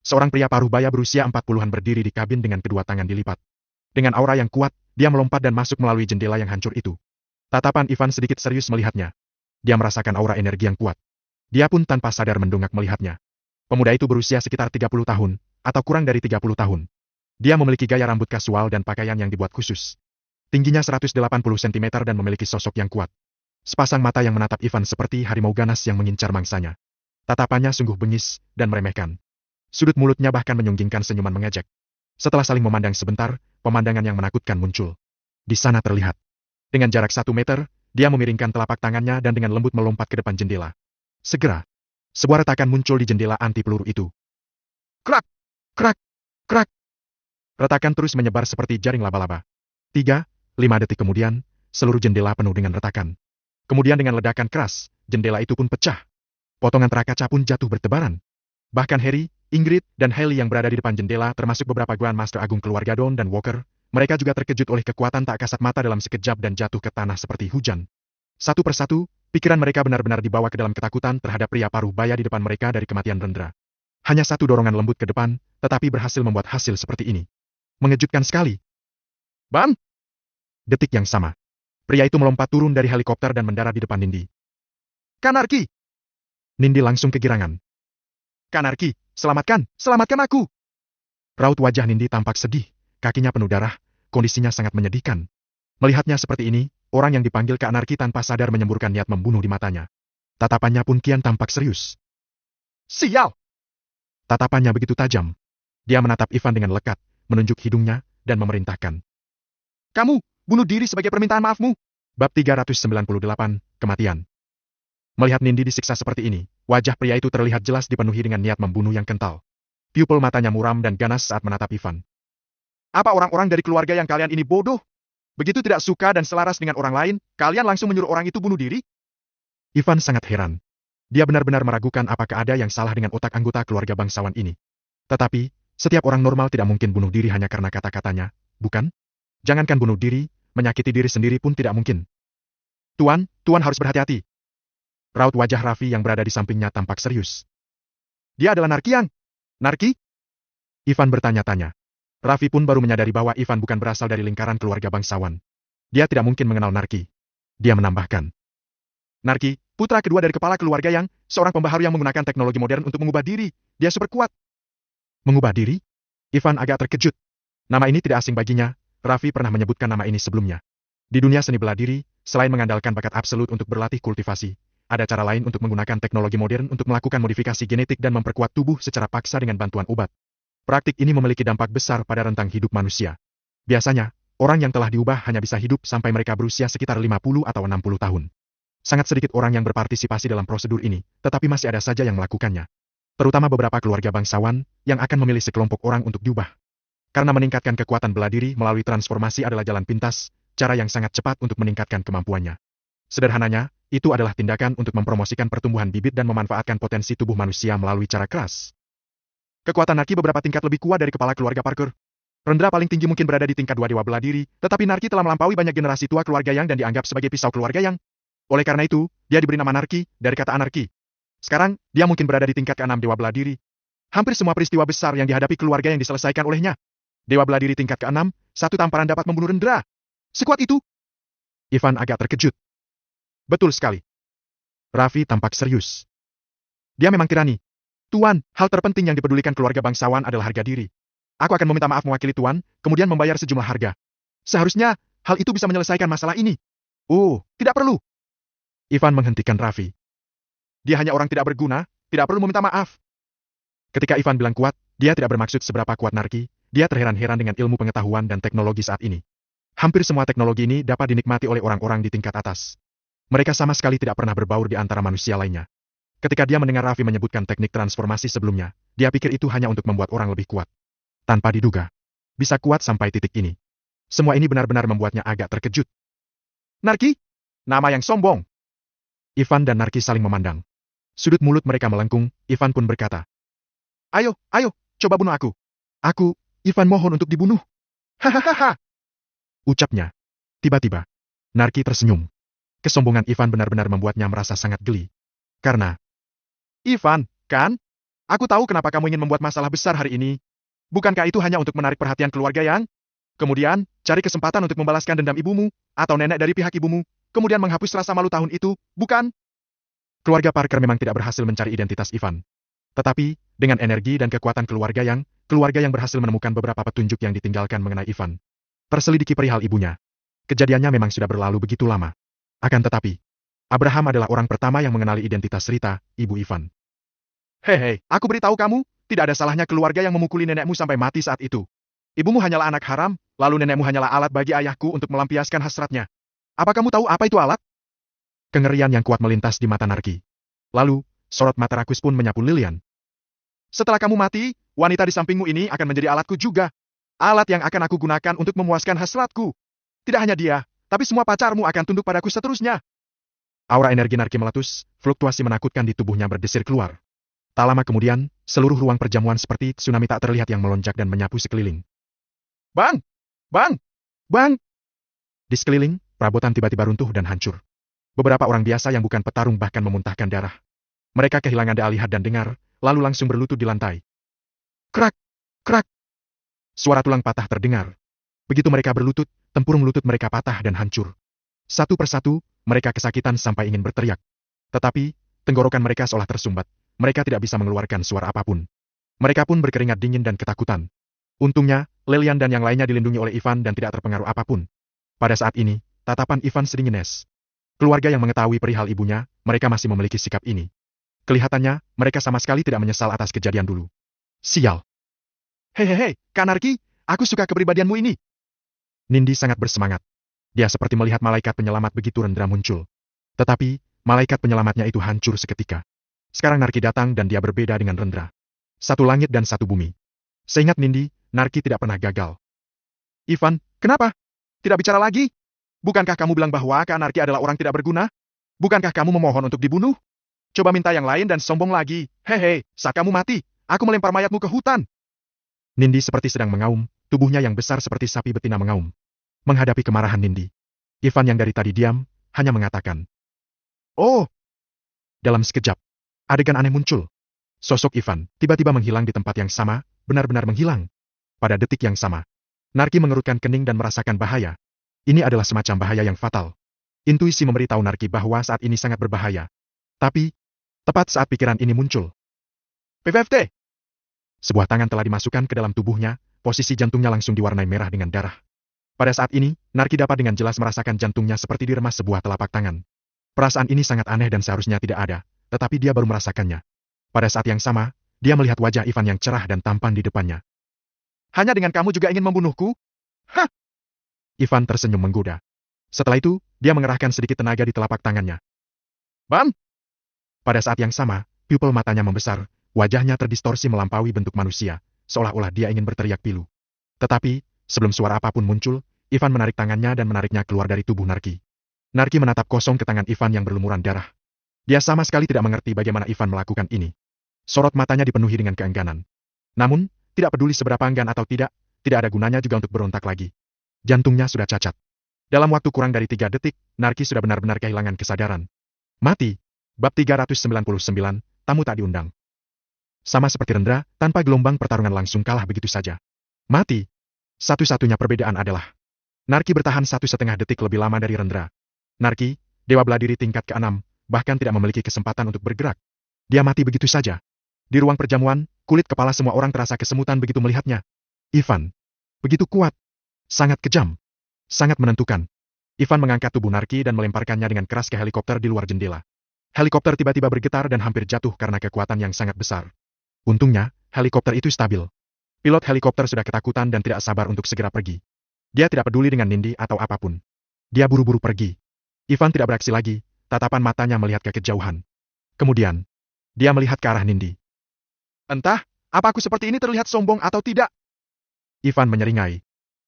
seorang pria paruh baya berusia 40-an berdiri di kabin dengan kedua tangan dilipat. Dengan aura yang kuat, dia melompat dan masuk melalui jendela yang hancur itu. Tatapan Ivan sedikit serius melihatnya. Dia merasakan aura energi yang kuat. Dia pun tanpa sadar mendongak melihatnya. Pemuda itu berusia sekitar 30 tahun, atau kurang dari 30 tahun. Dia memiliki gaya rambut kasual dan pakaian yang dibuat khusus. Tingginya 180 cm dan memiliki sosok yang kuat. Sepasang mata yang menatap Ivan seperti harimau ganas yang mengincar mangsanya. Tatapannya sungguh bengis dan meremehkan. Sudut mulutnya bahkan menyunggingkan senyuman mengejek. Setelah saling memandang sebentar, pemandangan yang menakutkan muncul. Di sana terlihat. Dengan jarak 1 meter, dia memiringkan telapak tangannya dan dengan lembut melompat ke depan jendela. Segera, sebuah retakan muncul di jendela anti peluru itu. Krak! Krak! Krak! Retakan terus menyebar seperti jaring laba-laba. 3-5 detik kemudian, seluruh jendela penuh dengan retakan. Kemudian dengan ledakan keras, jendela itu pun pecah. Potongan terakaca pun jatuh bertebaran. Bahkan Harry, Ingrid, dan Haley yang berada di depan jendela termasuk beberapa Grandmaster Agung keluarga Dawn dan Walker, mereka juga terkejut oleh kekuatan tak kasat mata dalam sekejap dan jatuh ke tanah seperti hujan. Satu persatu, pikiran mereka benar-benar dibawa ke dalam ketakutan terhadap pria paruh baya di depan mereka dari kematian Rendra. Hanya satu dorongan lembut ke depan, tetapi berhasil membuat hasil seperti ini. Mengejutkan sekali. Bam! Detik yang sama. Pria itu melompat turun dari helikopter dan mendarat di depan Nindi. Kanarki! Nindi langsung kegirangan. Kanarki, selamatkan! Selamatkan aku! Raut wajah Nindi tampak sedih, kakinya penuh darah, kondisinya sangat menyedihkan. Melihatnya seperti ini, orang yang dipanggil Kanarki tanpa sadar menyemburkan niat membunuh di matanya. Tatapannya pun kian tampak serius. Sial! Tatapannya begitu tajam. Dia menatap Ivan dengan lekat, menunjuk hidungnya, dan memerintahkan. Kamu, bunuh diri sebagai permintaan maafmu. Bab 398, Kematian. Melihat Nindi disiksa seperti ini, wajah pria itu terlihat jelas dipenuhi dengan niat membunuh yang kental. Pupil matanya muram dan ganas saat menatap Ivan. Apa orang-orang dari keluarga yang kalian ini bodoh? Begitu tidak suka dan selaras dengan orang lain, kalian langsung menyuruh orang itu bunuh diri? Ivan sangat heran. Dia benar-benar meragukan apakah ada yang salah dengan otak anggota keluarga bangsawan ini. Tetapi, setiap orang normal tidak mungkin bunuh diri hanya karena kata-katanya, bukan? Jangankan bunuh diri, menyakiti diri sendiri pun tidak mungkin. Tuan harus berhati-hati. Raut wajah Raffi yang berada di sampingnya tampak serius. Dia adalah Narki yang? Narki? Ivan bertanya-tanya. Raffi pun baru menyadari bahwa Ivan bukan berasal dari lingkaran keluarga bangsawan. Dia tidak mungkin mengenal Narki. Dia menambahkan. Narki, putra kedua dari kepala keluarga yang, seorang pembaharu yang menggunakan teknologi modern untuk mengubah diri. Dia super kuat. Mengubah diri? Ivan agak terkejut. Nama ini tidak asing baginya, Raffi pernah menyebutkan nama ini sebelumnya. Di dunia seni bela diri, selain mengandalkan bakat absolut untuk berlatih kultivasi, ada cara lain untuk menggunakan teknologi modern untuk melakukan modifikasi genetik dan memperkuat tubuh secara paksa dengan bantuan obat. Praktik ini memiliki dampak besar pada rentang hidup manusia. Biasanya, orang yang telah diubah hanya bisa hidup sampai mereka berusia sekitar 50 atau 60 tahun. Sangat sedikit orang yang berpartisipasi dalam prosedur ini, tetapi masih ada saja yang melakukannya. Terutama beberapa keluarga bangsawan, yang akan memilih sekelompok orang untuk diubah. Karena meningkatkan kekuatan bela diri melalui transformasi adalah jalan pintas, cara yang sangat cepat untuk meningkatkan kemampuannya. Sederhananya, itu adalah tindakan untuk mempromosikan pertumbuhan bibit dan memanfaatkan potensi tubuh manusia melalui cara keras. Kekuatan Narki beberapa tingkat lebih kuat dari kepala keluarga Parker. Rendra paling tinggi mungkin berada di tingkat 2 dewa bela diri, tetapi Narki telah melampaui banyak generasi tua keluarga Yang dan dianggap sebagai pisau keluarga Yang. Oleh karena itu, dia diberi nama Narki, dari kata anarki. Sekarang, dia mungkin berada di tingkat ke-6 dewa bela diri. Hampir semua peristiwa besar yang dihadapi keluarga Yang diselesaikan olehnya. Dewa bela diri tingkat ke-6, satu tamparan dapat membunuh Rendra. Sekuat itu? Ivan agak terkejut. Betul sekali. Raffi tampak serius. Dia memang tirani. Tuan, hal terpenting yang dipedulikan keluarga bangsawan adalah harga diri. Aku akan meminta maaf mewakili Tuan, kemudian membayar sejumlah harga. Seharusnya, hal itu bisa menyelesaikan masalah ini. Oh, tidak perlu. Ivan menghentikan Raffi. Dia hanya orang tidak berguna, tidak perlu meminta maaf. Ketika Ivan bilang kuat, dia tidak bermaksud seberapa kuat Narki, dia terheran-heran dengan ilmu pengetahuan dan teknologi saat ini. Hampir semua teknologi ini dapat dinikmati oleh orang-orang di tingkat atas. Mereka sama sekali tidak pernah berbaur di antara manusia lainnya. Ketika dia mendengar Raffi menyebutkan teknik transformasi sebelumnya, dia pikir itu hanya untuk membuat orang lebih kuat. Tanpa diduga, bisa kuat sampai titik ini. Semua ini benar-benar membuatnya agak terkejut. Narki? Nama yang sombong. Ivan dan Narki saling memandang. Sudut mulut mereka melengkung, Ivan pun berkata. Ayo, coba bunuh aku. Aku, Ivan mohon untuk dibunuh. Hahaha. Ucapnya. Tiba-tiba, Narki tersenyum. Kesombongan Ivan benar-benar membuatnya merasa sangat geli. Karena, Ivan, kan? Aku tahu kenapa kamu ingin membuat masalah besar hari ini. Bukankah itu hanya untuk menarik perhatian keluarga Yang? Kemudian, cari kesempatan untuk membalaskan dendam ibumu, atau nenek dari pihak ibumu, kemudian menghapus rasa malu tahun itu, bukan? Keluarga Parker memang tidak berhasil mencari identitas Ivan. Tetapi, dengan energi dan kekuatan keluarga Yang berhasil menemukan beberapa petunjuk yang ditinggalkan mengenai Ivan. Terselidiki perihal ibunya. Kejadiannya memang sudah berlalu begitu lama. Akan tetapi, Abraham adalah orang pertama yang mengenali identitas Rita, ibu Ivan. Hei, aku beritahu kamu, tidak ada salahnya keluarga yang memukuli nenekmu sampai mati saat itu. Ibumu hanyalah anak haram, lalu nenekmu hanyalah alat bagi ayahku untuk melampiaskan hasratnya. Apa kamu tahu apa itu alat? Kengerian yang kuat melintas di mata Narki. Lalu, sorot mata rakus pun menyapu Lilian. Setelah kamu mati, wanita di sampingmu ini akan menjadi alatku juga. Alat yang akan aku gunakan untuk memuaskan hasratku. Tidak hanya dia, tapi semua pacarmu akan tunduk padaku seterusnya. Aura energi Narki meletus, fluktuasi menakutkan di tubuhnya berdesir keluar. Tak lama kemudian, seluruh ruang perjamuan seperti tsunami tak terlihat yang melonjak dan menyapu sekeliling. Bang! Bang! Bang! Di sekeliling, perabotan tiba-tiba runtuh dan hancur. Beberapa orang biasa yang bukan petarung bahkan memuntahkan darah. Mereka kehilangan daya lihat dan dengar, lalu langsung berlutut di lantai. Krak! Krak! Suara tulang patah terdengar. Begitu mereka berlutut, tempurung lutut mereka patah dan hancur. Satu persatu, mereka kesakitan sampai ingin berteriak. Tetapi, tenggorokan mereka seolah tersumbat. Mereka tidak bisa mengeluarkan suara apapun. Mereka pun berkeringat dingin dan ketakutan. Untungnya, Lilian dan yang lainnya dilindungi oleh Ivan dan tidak terpengaruh apapun. Pada saat ini, tatapan Ivan sedingin es. Keluarga yang mengetahui perihal ibunya, mereka masih memiliki sikap ini. Kelihatannya, mereka sama sekali tidak menyesal atas kejadian dulu. Sial. Hehehe, Kanarki, aku suka kepribadianmu ini. Nindi sangat bersemangat. Dia seperti melihat malaikat penyelamat begitu Rendra muncul. Tetapi, malaikat penyelamatnya itu hancur seketika. Sekarang Narki datang dan dia berbeda dengan Rendra. Satu langit dan satu bumi. Seingat Nindi, Narki tidak pernah gagal. Ivan, kenapa? Tidak bicara lagi? Bukankah kamu bilang bahwa Narki adalah orang tidak berguna? Bukankah kamu memohon untuk dibunuh? Coba minta yang lain dan sombong lagi. Hehe, saat kamu mati, aku melempar mayatmu ke hutan. Nindi seperti sedang mengaum, tubuhnya yang besar seperti sapi betina mengaum. Menghadapi kemarahan Nindi, Ivan yang dari tadi diam, hanya mengatakan, "Oh!" Dalam sekejap, adegan aneh muncul. Sosok Ivan tiba-tiba menghilang di tempat yang sama, benar-benar menghilang. Pada detik yang sama, Narki mengerutkan kening dan merasakan bahaya. Ini adalah semacam bahaya yang fatal. Intuisi memberitahu Narki bahwa saat ini sangat berbahaya. Tapi, tepat saat pikiran ini muncul, PVFT! Sebuah tangan telah dimasukkan ke dalam tubuhnya, posisi jantungnya langsung diwarnai merah dengan darah. Pada saat ini, Narki dapat dengan jelas merasakan jantungnya seperti diremas sebuah telapak tangan. Perasaan ini sangat aneh dan seharusnya tidak ada, tetapi dia baru merasakannya. Pada saat yang sama, dia melihat wajah Ivan yang cerah dan tampan di depannya. Hanya dengan kamu juga ingin membunuhku? Hah! Ivan tersenyum menggoda. Setelah itu, dia mengerahkan sedikit tenaga di telapak tangannya. Bam! Pada saat yang sama, pupil matanya membesar, wajahnya terdistorsi melampaui bentuk manusia, seolah-olah dia ingin berteriak pilu. Tetapi, sebelum suara apapun muncul, Ivan menarik tangannya dan menariknya keluar dari tubuh Narki. Narki menatap kosong ke tangan Ivan yang berlumuran darah. Dia sama sekali tidak mengerti bagaimana Ivan melakukan ini. Sorot matanya dipenuhi dengan keengganan. Namun, tidak peduli seberapa enggan atau tidak tidak ada gunanya juga untuk berontak lagi. Jantungnya sudah cacat. Dalam waktu kurang dari 3 detik, Narki sudah benar-benar kehilangan kesadaran. Mati. Bab 399, tamu tak diundang. Sama seperti Rendra, tanpa gelombang pertarungan langsung kalah begitu saja. Mati. Satu-satunya perbedaan adalah Narki bertahan 1,5 detik lebih lama dari Rendra. Narki, dewa bela diri tingkat ke-6, bahkan tidak memiliki kesempatan untuk bergerak. Dia mati begitu saja. Di ruang perjamuan, kulit kepala semua orang terasa kesemutan begitu melihatnya. Ivan. Begitu kuat. Sangat kejam. Sangat menentukan. Ivan mengangkat tubuh Narki dan melemparkannya dengan keras ke helikopter di luar jendela. Helikopter tiba-tiba bergetar dan hampir jatuh karena kekuatan yang sangat besar. Untungnya, helikopter itu stabil. Pilot helikopter sudah ketakutan dan tidak sabar untuk segera pergi. Dia tidak peduli dengan Nindi atau apapun. Dia buru-buru pergi. Ivan tidak beraksi lagi, tatapan matanya melihat ke kejauhan. Kemudian, dia melihat ke arah Nindi. Entah, apa aku seperti ini terlihat sombong atau tidak? Ivan menyeringai.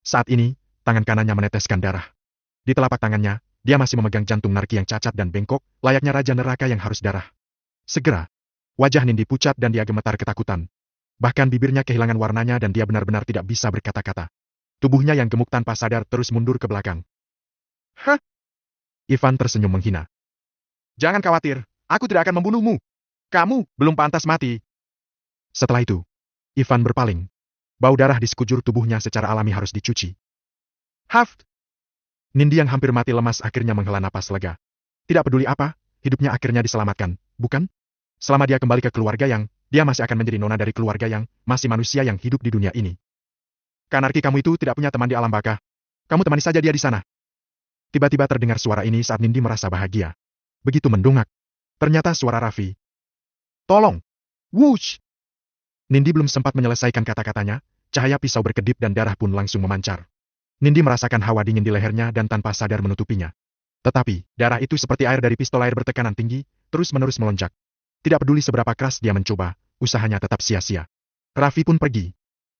Saat ini, tangan kanannya meneteskan darah. Di telapak tangannya, dia masih memegang jantung Narki yang cacat dan bengkok, layaknya raja neraka yang harus darah. Segera, wajah Nindi pucat dan dia gemetar ketakutan. Bahkan bibirnya kehilangan warnanya dan dia benar-benar tidak bisa berkata-kata. Tubuhnya yang gemuk tanpa sadar terus mundur ke belakang. Hah? Ivan tersenyum menghina. Jangan khawatir, aku tidak akan membunuhmu. Kamu belum pantas mati. Setelah itu, Ivan berpaling. Bau darah di sekujur tubuhnya secara alami harus dicuci. Haft! Nindi yang hampir mati lemas akhirnya menghela napas lega. Tidak peduli apa, hidupnya akhirnya diselamatkan, bukan? Selama dia kembali ke keluarga yang, dia masih akan menjadi nona dari keluarga yang, masih manusia yang hidup di dunia ini. Kanarki, kamu itu tidak punya teman di alam baka. Kamu temani saja dia di sana. Tiba-tiba terdengar suara ini saat Nindi merasa bahagia. Begitu mendongak. Ternyata suara Raffi. Tolong! Wush! Nindi belum sempat menyelesaikan kata-katanya, cahaya pisau berkedip dan darah pun langsung memancar. Nindi merasakan hawa dingin di lehernya dan tanpa sadar menutupinya. Tetapi, darah itu seperti air dari pistol air bertekanan tinggi, terus-menerus melonjak. Tidak peduli seberapa keras dia mencoba, usahanya tetap sia-sia. Raffi pun pergi.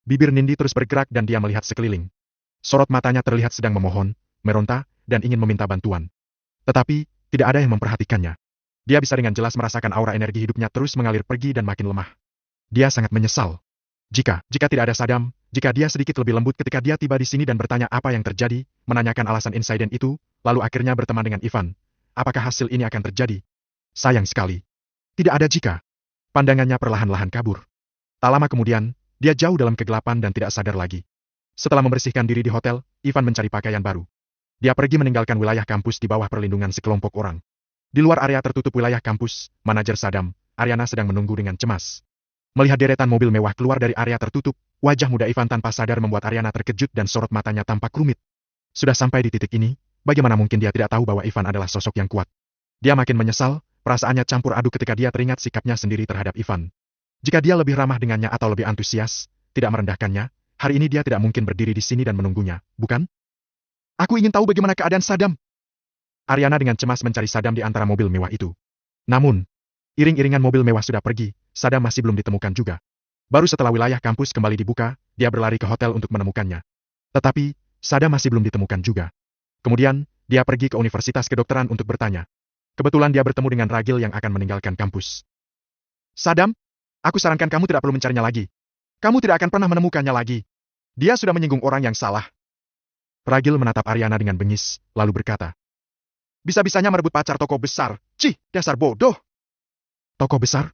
Bibir Nindi terus bergerak dan dia melihat sekeliling. Sorot matanya terlihat sedang memohon, meronta, dan ingin meminta bantuan. Tetapi, tidak ada yang memperhatikannya. Dia bisa dengan jelas merasakan aura energi hidupnya terus mengalir pergi dan makin lemah. Dia sangat menyesal. Jika tidak ada Saddam, jika dia sedikit lebih lembut ketika dia tiba di sini dan bertanya apa yang terjadi, menanyakan alasan insiden itu, lalu akhirnya berteman dengan Ivan. Apakah hasil ini akan terjadi? Sayang sekali. Tidak ada jika. Pandangannya perlahan-lahan kabur. Tak lama kemudian, dia jauh dalam kegelapan dan tidak sadar lagi. Setelah membersihkan diri di hotel, Ivan mencari pakaian baru. Dia pergi meninggalkan wilayah kampus di bawah perlindungan sekelompok orang. Di luar area tertutup wilayah kampus, manajer Saddam, Ariana sedang menunggu dengan cemas. Melihat deretan mobil mewah keluar dari area tertutup, wajah muda Ivan tanpa sadar membuat Ariana terkejut dan sorot matanya tampak rumit. Sudah sampai di titik ini, bagaimana mungkin dia tidak tahu bahwa Ivan adalah sosok yang kuat. Dia makin menyesal, perasaannya campur aduk ketika dia teringat sikapnya sendiri terhadap Ivan. Jika dia lebih ramah dengannya atau lebih antusias, tidak merendahkannya, hari ini dia tidak mungkin berdiri di sini dan menunggunya, bukan? Aku ingin tahu bagaimana keadaan Saddam. Ariana dengan cemas mencari Saddam di antara mobil mewah itu. Namun, iring-iringan mobil mewah sudah pergi, Saddam masih belum ditemukan juga. Baru setelah wilayah kampus kembali dibuka, dia berlari ke hotel untuk menemukannya. Tetapi, Saddam masih belum ditemukan juga. Kemudian, dia pergi ke Universitas Kedokteran untuk bertanya. Kebetulan dia bertemu dengan Ragil yang akan meninggalkan kampus. Saddam, aku sarankan kamu tidak perlu mencarinya lagi. Kamu tidak akan pernah menemukannya lagi. Dia sudah menyinggung orang yang salah. Ragil menatap Ariana dengan bengis, lalu berkata. Bisa-bisanya merebut pacar toko besar. Cih, dasar bodoh. Toko besar?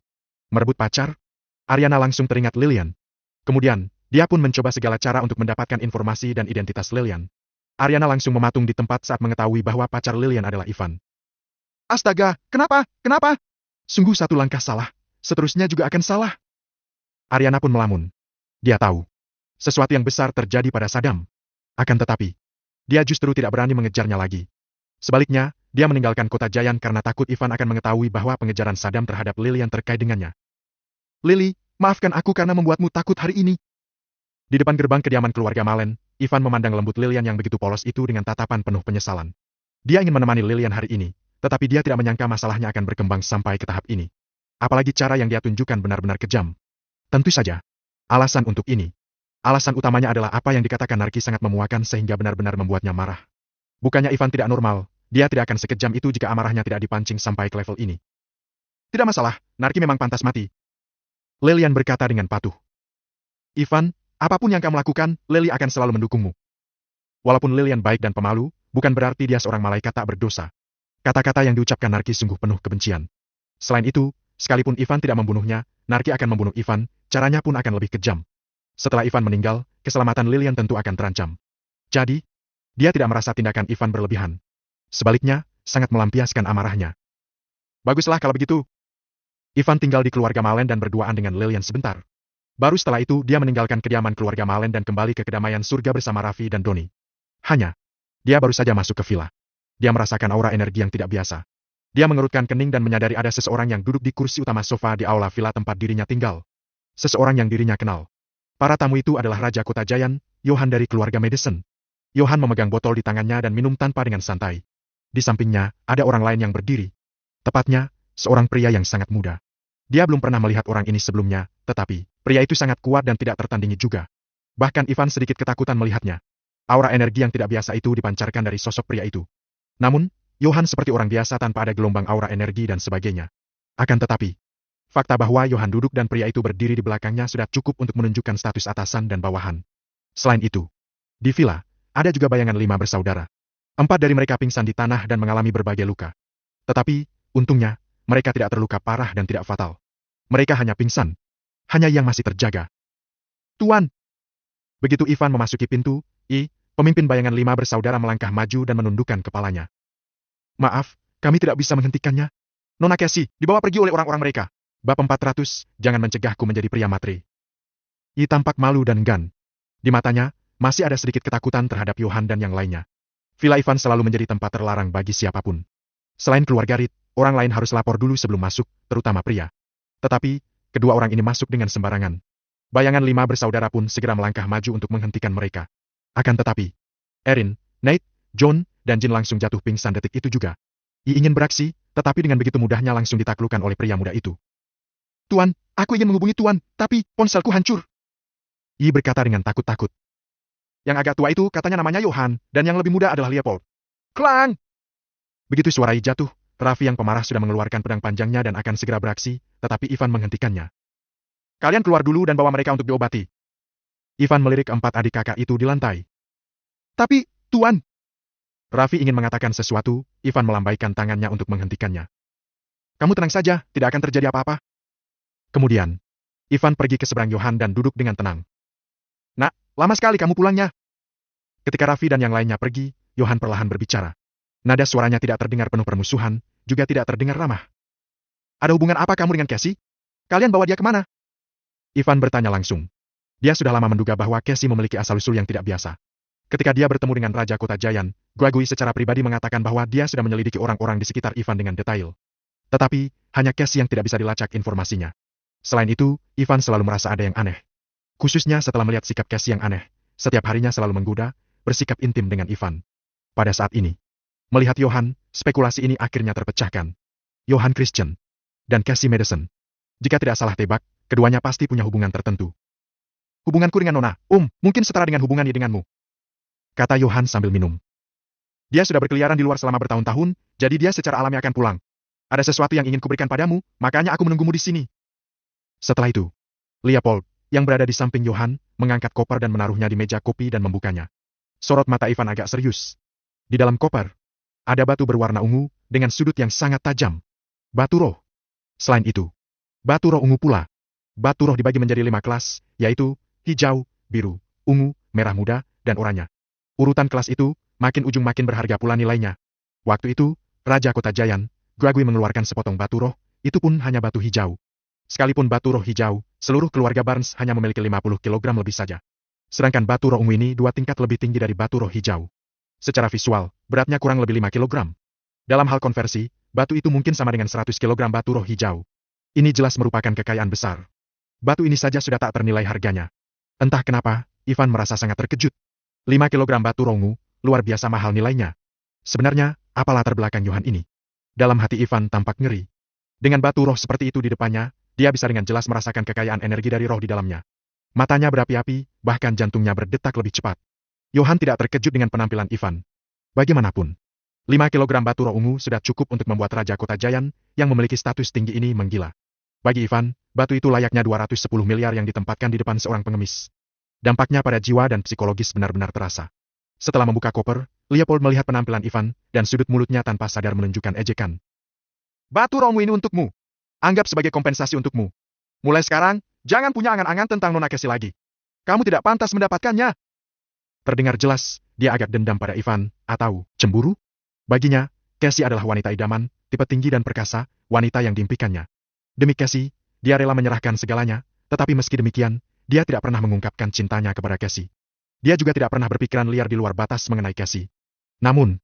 Merebut pacar? Ariana langsung teringat Lilian. Kemudian, dia pun mencoba segala cara untuk mendapatkan informasi dan identitas Lilian. Ariana langsung mematung di tempat saat mengetahui bahwa pacar Lilian adalah Ivan. Astaga, kenapa? Kenapa? Sungguh satu langkah salah, seterusnya juga akan salah. Ariana pun melamun. Dia tahu. Sesuatu yang besar terjadi pada Saddam. Akan tetapi, dia justru tidak berani mengejarnya lagi. Sebaliknya, dia meninggalkan kota Jayan karena takut Ivan akan mengetahui bahwa pengejaran Saddam terhadap Lilian terkait dengannya. Lily, maafkan aku karena membuatmu takut hari ini. Di depan gerbang kediaman keluarga Malen, Ivan memandang lembut Lilian yang begitu polos itu dengan tatapan penuh penyesalan. Dia ingin menemani Lilian hari ini, tetapi dia tidak menyangka masalahnya akan berkembang sampai ke tahap ini. Apalagi cara yang dia tunjukkan benar-benar kejam. Tentu saja. Alasan untuk ini. Alasan utamanya adalah apa yang dikatakan Narki sangat memuakan sehingga benar-benar membuatnya marah. Bukannya Ivan tidak normal, dia tidak akan sekejam itu jika amarahnya tidak dipancing sampai ke level ini. Tidak masalah, Narki memang pantas mati. Lilian berkata dengan patuh. Ivan, Apapun yang kamu lakukan, Lily akan selalu mendukungmu. Walaupun Lilian baik dan pemalu, bukan berarti dia seorang malaikat tak berdosa. Kata-kata yang diucapkan Narki sungguh penuh kebencian. Selain itu, sekalipun Ivan tidak membunuhnya, Narki akan membunuh Ivan, caranya pun akan lebih kejam. Setelah Ivan meninggal, keselamatan Lilian tentu akan terancam. Jadi, dia tidak merasa tindakan Ivan berlebihan. Sebaliknya, sangat melampiaskan amarahnya. Baguslah kalau begitu. Ivan tinggal di keluarga Malen dan berduaan dengan Lilian sebentar. Baru setelah itu dia meninggalkan kediaman keluarga Malen dan kembali ke kedamaian surga bersama Raffi dan Doni. Hanya, dia baru saja masuk ke villa. Dia merasakan aura energi yang tidak biasa. Dia mengerutkan kening dan menyadari ada seseorang yang duduk di kursi utama sofa di aula villa tempat dirinya tinggal. Seseorang yang dirinya kenal. Para tamu itu adalah Raja Kota Giant, Johan dari keluarga Madison. Johan memegang botol di tangannya dan minum tanpa dengan santai. Di sampingnya, ada orang lain yang berdiri. Tepatnya, seorang pria yang sangat muda. Dia belum pernah melihat orang ini sebelumnya, tetapi, pria itu sangat kuat dan tidak tertandingi juga. Bahkan Ivan sedikit ketakutan melihatnya. Aura energi yang tidak biasa itu dipancarkan dari sosok pria itu. Namun, Johan seperti orang biasa tanpa ada gelombang aura energi dan sebagainya. Akan tetapi, fakta bahwa Johan duduk dan pria itu berdiri di belakangnya sudah cukup untuk menunjukkan status atasan dan bawahan. Selain itu, di villa, ada juga bayangan 5 bersaudara. 4 dari mereka pingsan di tanah dan mengalami berbagai luka. Tetapi, untungnya, mereka tidak terluka parah dan tidak fatal. Mereka hanya pingsan. Hanya yang masih terjaga. Tuan! Begitu Ivan memasuki pintu, pemimpin bayangan 5 bersaudara melangkah maju dan menundukkan kepalanya. Maaf, kami tidak bisa menghentikannya. Nona Cassie, dibawa pergi oleh orang-orang mereka. Bab 400, jangan mencegahku menjadi pria matre. Tampak malu dan enggan. Di matanya, masih ada sedikit ketakutan terhadap Johan dan yang lainnya. Villa Ivan selalu menjadi tempat terlarang bagi siapapun. Selain keluarga Reed, orang lain harus lapor dulu sebelum masuk, terutama pria. Tetapi, kedua orang ini masuk dengan sembarangan. Bayangan 5 bersaudara pun segera melangkah maju untuk menghentikan mereka. Akan tetapi, Erin, Nate, John, dan Jin langsung jatuh pingsan detik itu juga. Ingin beraksi, tetapi dengan begitu mudahnya langsung ditaklukkan oleh pria muda itu. Tuan, aku ingin menghubungi Tuan, tapi ponselku hancur. Berkata dengan takut-takut. Yang agak tua itu katanya namanya Johan, dan yang lebih muda adalah Leopold. Klang! Begitu suara jatuh, Raffi yang pemarah sudah mengeluarkan pedang panjangnya dan akan segera beraksi, tetapi Ivan menghentikannya. Kalian keluar dulu dan bawa mereka untuk diobati. Ivan melirik 4 adik kakak itu di lantai. Tapi, Tuan! Raffi ingin mengatakan sesuatu, Ivan melambaikan tangannya untuk menghentikannya. Kamu tenang saja, tidak akan terjadi apa-apa. Kemudian, Ivan pergi ke seberang Johan dan duduk dengan tenang. Nak, lama sekali kamu pulangnya. Ketika Raffi dan yang lainnya pergi, Johan perlahan berbicara. Nada suaranya tidak terdengar penuh permusuhan, juga tidak terdengar ramah. Ada hubungan apa kamu dengan Cassie? Kalian bawa dia kemana? Ivan bertanya langsung. Dia sudah lama menduga bahwa Cassie memiliki asal-usul yang tidak biasa. Ketika dia bertemu dengan Raja Kota Giant, Guagui secara pribadi mengatakan bahwa dia sudah menyelidiki orang-orang di sekitar Ivan dengan detail. Tetapi, hanya Cassie yang tidak bisa dilacak informasinya. Selain itu, Ivan selalu merasa ada yang aneh. Khususnya setelah melihat sikap Cassie yang aneh, setiap harinya selalu menggoda, bersikap intim dengan Ivan. Pada saat ini, melihat Johan, spekulasi ini akhirnya terpecahkan. Johan Christian dan Cassie Madison. Jika tidak salah tebak, keduanya pasti punya hubungan tertentu. Hubunganku dengan Nona, mungkin setara dengan hubungannya denganmu. Kata Johan sambil minum. Dia sudah berkeliaran di luar selama bertahun-tahun, jadi dia secara alami akan pulang. Ada sesuatu yang ingin kuberikan padamu, makanya aku menunggumu di sini. Setelah itu, Leopold, yang berada di samping Johan, mengangkat koper dan menaruhnya di meja kopi dan membukanya. Sorot mata Ivan agak serius. Di dalam koper, ada batu berwarna ungu, dengan sudut yang sangat tajam. Batu roh. Selain itu, batu roh ungu pula. Batu roh dibagi menjadi 5 kelas, yaitu hijau, biru, ungu, merah muda, dan oranye. Urutan kelas itu, makin ujung makin berharga pula nilainya. Waktu itu, Raja Kota Giant, Guagui mengeluarkan sepotong batu roh, itu pun hanya batu hijau. Sekalipun batu roh hijau, seluruh keluarga Barnes hanya memiliki 50 kg lebih saja. Sedangkan batu roh ungu ini 2 tingkat lebih tinggi dari batu roh hijau. Secara visual, beratnya kurang lebih 5 kg. Dalam hal konversi, batu itu mungkin sama dengan 100 kg batu roh hijau. Ini jelas merupakan kekayaan besar. Batu ini saja sudah tak ternilai harganya. Entah kenapa, Ivan merasa sangat terkejut. 5 kg batu roh ungu, luar biasa mahal nilainya. Sebenarnya, apa latar belakang Johan ini? Dalam hati Ivan tampak ngeri. Dengan batu roh seperti itu di depannya, dia bisa dengan jelas merasakan kekayaan energi dari roh di dalamnya. Matanya berapi-api, bahkan jantungnya berdetak lebih cepat. Johan tidak terkejut dengan penampilan Ivan. Bagaimanapun, 5 kg batu roh ungu sudah cukup untuk membuat Raja Kota Giant, yang memiliki status tinggi ini menggila. Bagi Ivan, batu itu layaknya 210 miliar yang ditempatkan di depan seorang pengemis. Dampaknya pada jiwa dan psikologis benar-benar terasa. Setelah membuka koper, Leopold melihat penampilan Ivan, dan sudut mulutnya tanpa sadar menunjukkan ejekan. Batu rohmu ini untukmu. Anggap sebagai kompensasi untukmu. Mulai sekarang, jangan punya angan-angan tentang Nona Cassie lagi. Kamu tidak pantas mendapatkannya. Terdengar jelas, dia agak dendam pada Ivan, atau cemburu. Baginya, Cassie adalah wanita idaman, tipe tinggi dan perkasa, wanita yang diimpikannya. Demi Cassie, dia rela menyerahkan segalanya, tetapi meski demikian, dia tidak pernah mengungkapkan cintanya kepada Cassie. Dia juga tidak pernah berpikiran liar di luar batas mengenai Cassie. Namun,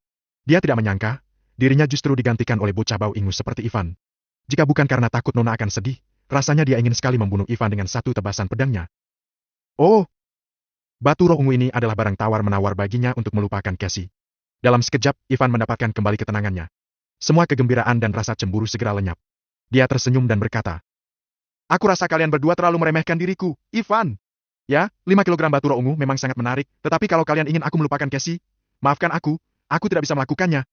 dia tidak menyangka, dirinya justru digantikan oleh bocah bau ingus seperti Ivan. Jika bukan karena takut Nona akan sedih, rasanya dia ingin sekali membunuh Ivan dengan satu tebasan pedangnya. Oh, batu roh ungu ini adalah barang tawar-menawar baginya untuk melupakan Cassie. Dalam sekejap, Ivan mendapatkan kembali ketenangannya. Semua kegembiraan dan rasa cemburu segera lenyap. Dia tersenyum dan berkata, "Aku rasa kalian berdua terlalu meremehkan diriku, Ivan. Ya, 5 kilogram batu roh ungu memang sangat menarik, tetapi kalau kalian ingin aku melupakan Cassie, maafkan aku tidak bisa melakukannya.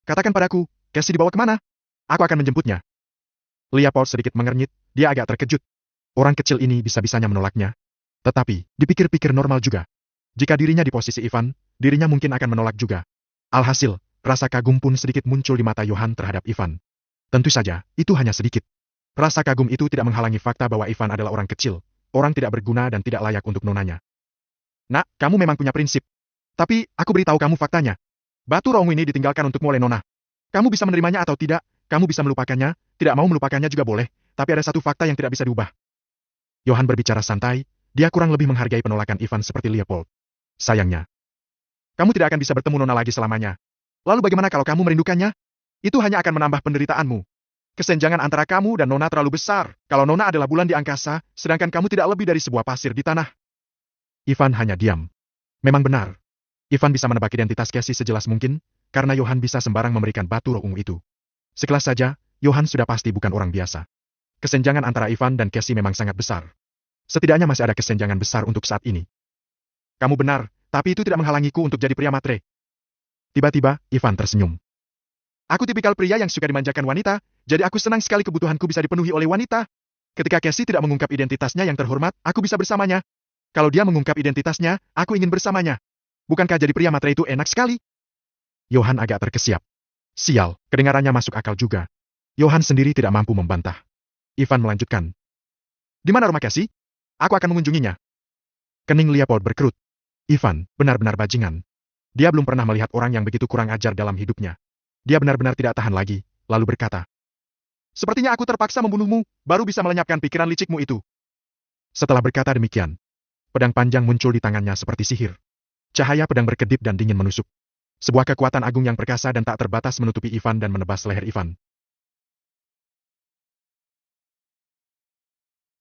Katakan padaku, Cassie dibawa kemana? Aku akan menjemputnya." Leopold sedikit mengernyit, dia agak terkejut. Orang kecil ini bisa-bisanya menolaknya. Tetapi, dipikir-pikir normal juga. Jika dirinya di posisi Ivan, dirinya mungkin akan menolak juga. Alhasil, rasa kagum pun sedikit muncul di mata Johann terhadap Ivan. Tentu saja, itu hanya sedikit. Rasa kagum itu tidak menghalangi fakta bahwa Ivan adalah orang kecil, orang tidak berguna dan tidak layak untuk nonanya. "Nak, kamu memang punya prinsip. Tapi, aku beritahu kamu faktanya. Batu rohmu ini ditinggalkan untukmu oleh Nona. Kamu bisa menerimanya atau tidak, kamu bisa melupakannya, tidak mau melupakannya juga boleh, tapi ada satu fakta yang tidak bisa diubah." Johann berbicara santai, dia kurang lebih menghargai penolakan Ivan seperti Leopold. Sayangnya, kamu tidak akan bisa bertemu Nona lagi selamanya. Lalu bagaimana kalau kamu merindukannya? Itu hanya akan menambah penderitaanmu. Kesenjangan antara kamu dan Nona terlalu besar. Kalau Nona adalah bulan di angkasa, sedangkan kamu tidak lebih dari sebuah pasir di tanah. Ivan hanya diam. Memang benar. Ivan bisa menebak identitas Cassie sejelas mungkin, karena Johann bisa sembarang memberikan batu roh ungu itu. Sekelas saja, Johann sudah pasti bukan orang biasa. Kesenjangan antara Ivan dan Cassie memang sangat besar. Setidaknya masih ada kesenjangan besar untuk saat ini. Kamu benar, tapi itu tidak menghalangiku untuk jadi pria matre. Tiba-tiba, Ivan tersenyum. Aku tipikal pria yang suka dimanjakan wanita, jadi aku senang sekali kebutuhanku bisa dipenuhi oleh wanita. Ketika Cassie tidak mengungkap identitasnya yang terhormat, aku bisa bersamanya. Kalau dia mengungkap identitasnya, aku ingin bersamanya. Bukankah jadi pria matre itu enak sekali? Johann agak terkesiap. Sial, kedengarannya masuk akal juga. Johann sendiri tidak mampu membantah. Ivan melanjutkan. "Di mana rumah Cassie? Aku akan mengunjunginya." Kening Leopold berkerut. Ivan, benar-benar bajingan. Dia belum pernah melihat orang yang begitu kurang ajar dalam hidupnya. Dia benar-benar tidak tahan lagi, lalu berkata, "Sepertinya aku terpaksa membunuhmu, baru bisa melenyapkan pikiran licikmu itu." Setelah berkata demikian, pedang panjang muncul di tangannya seperti sihir. Cahaya pedang berkedip dan dingin menusuk. Sebuah kekuatan agung yang perkasa dan tak terbatas menutupi Ivan dan menebas leher Ivan.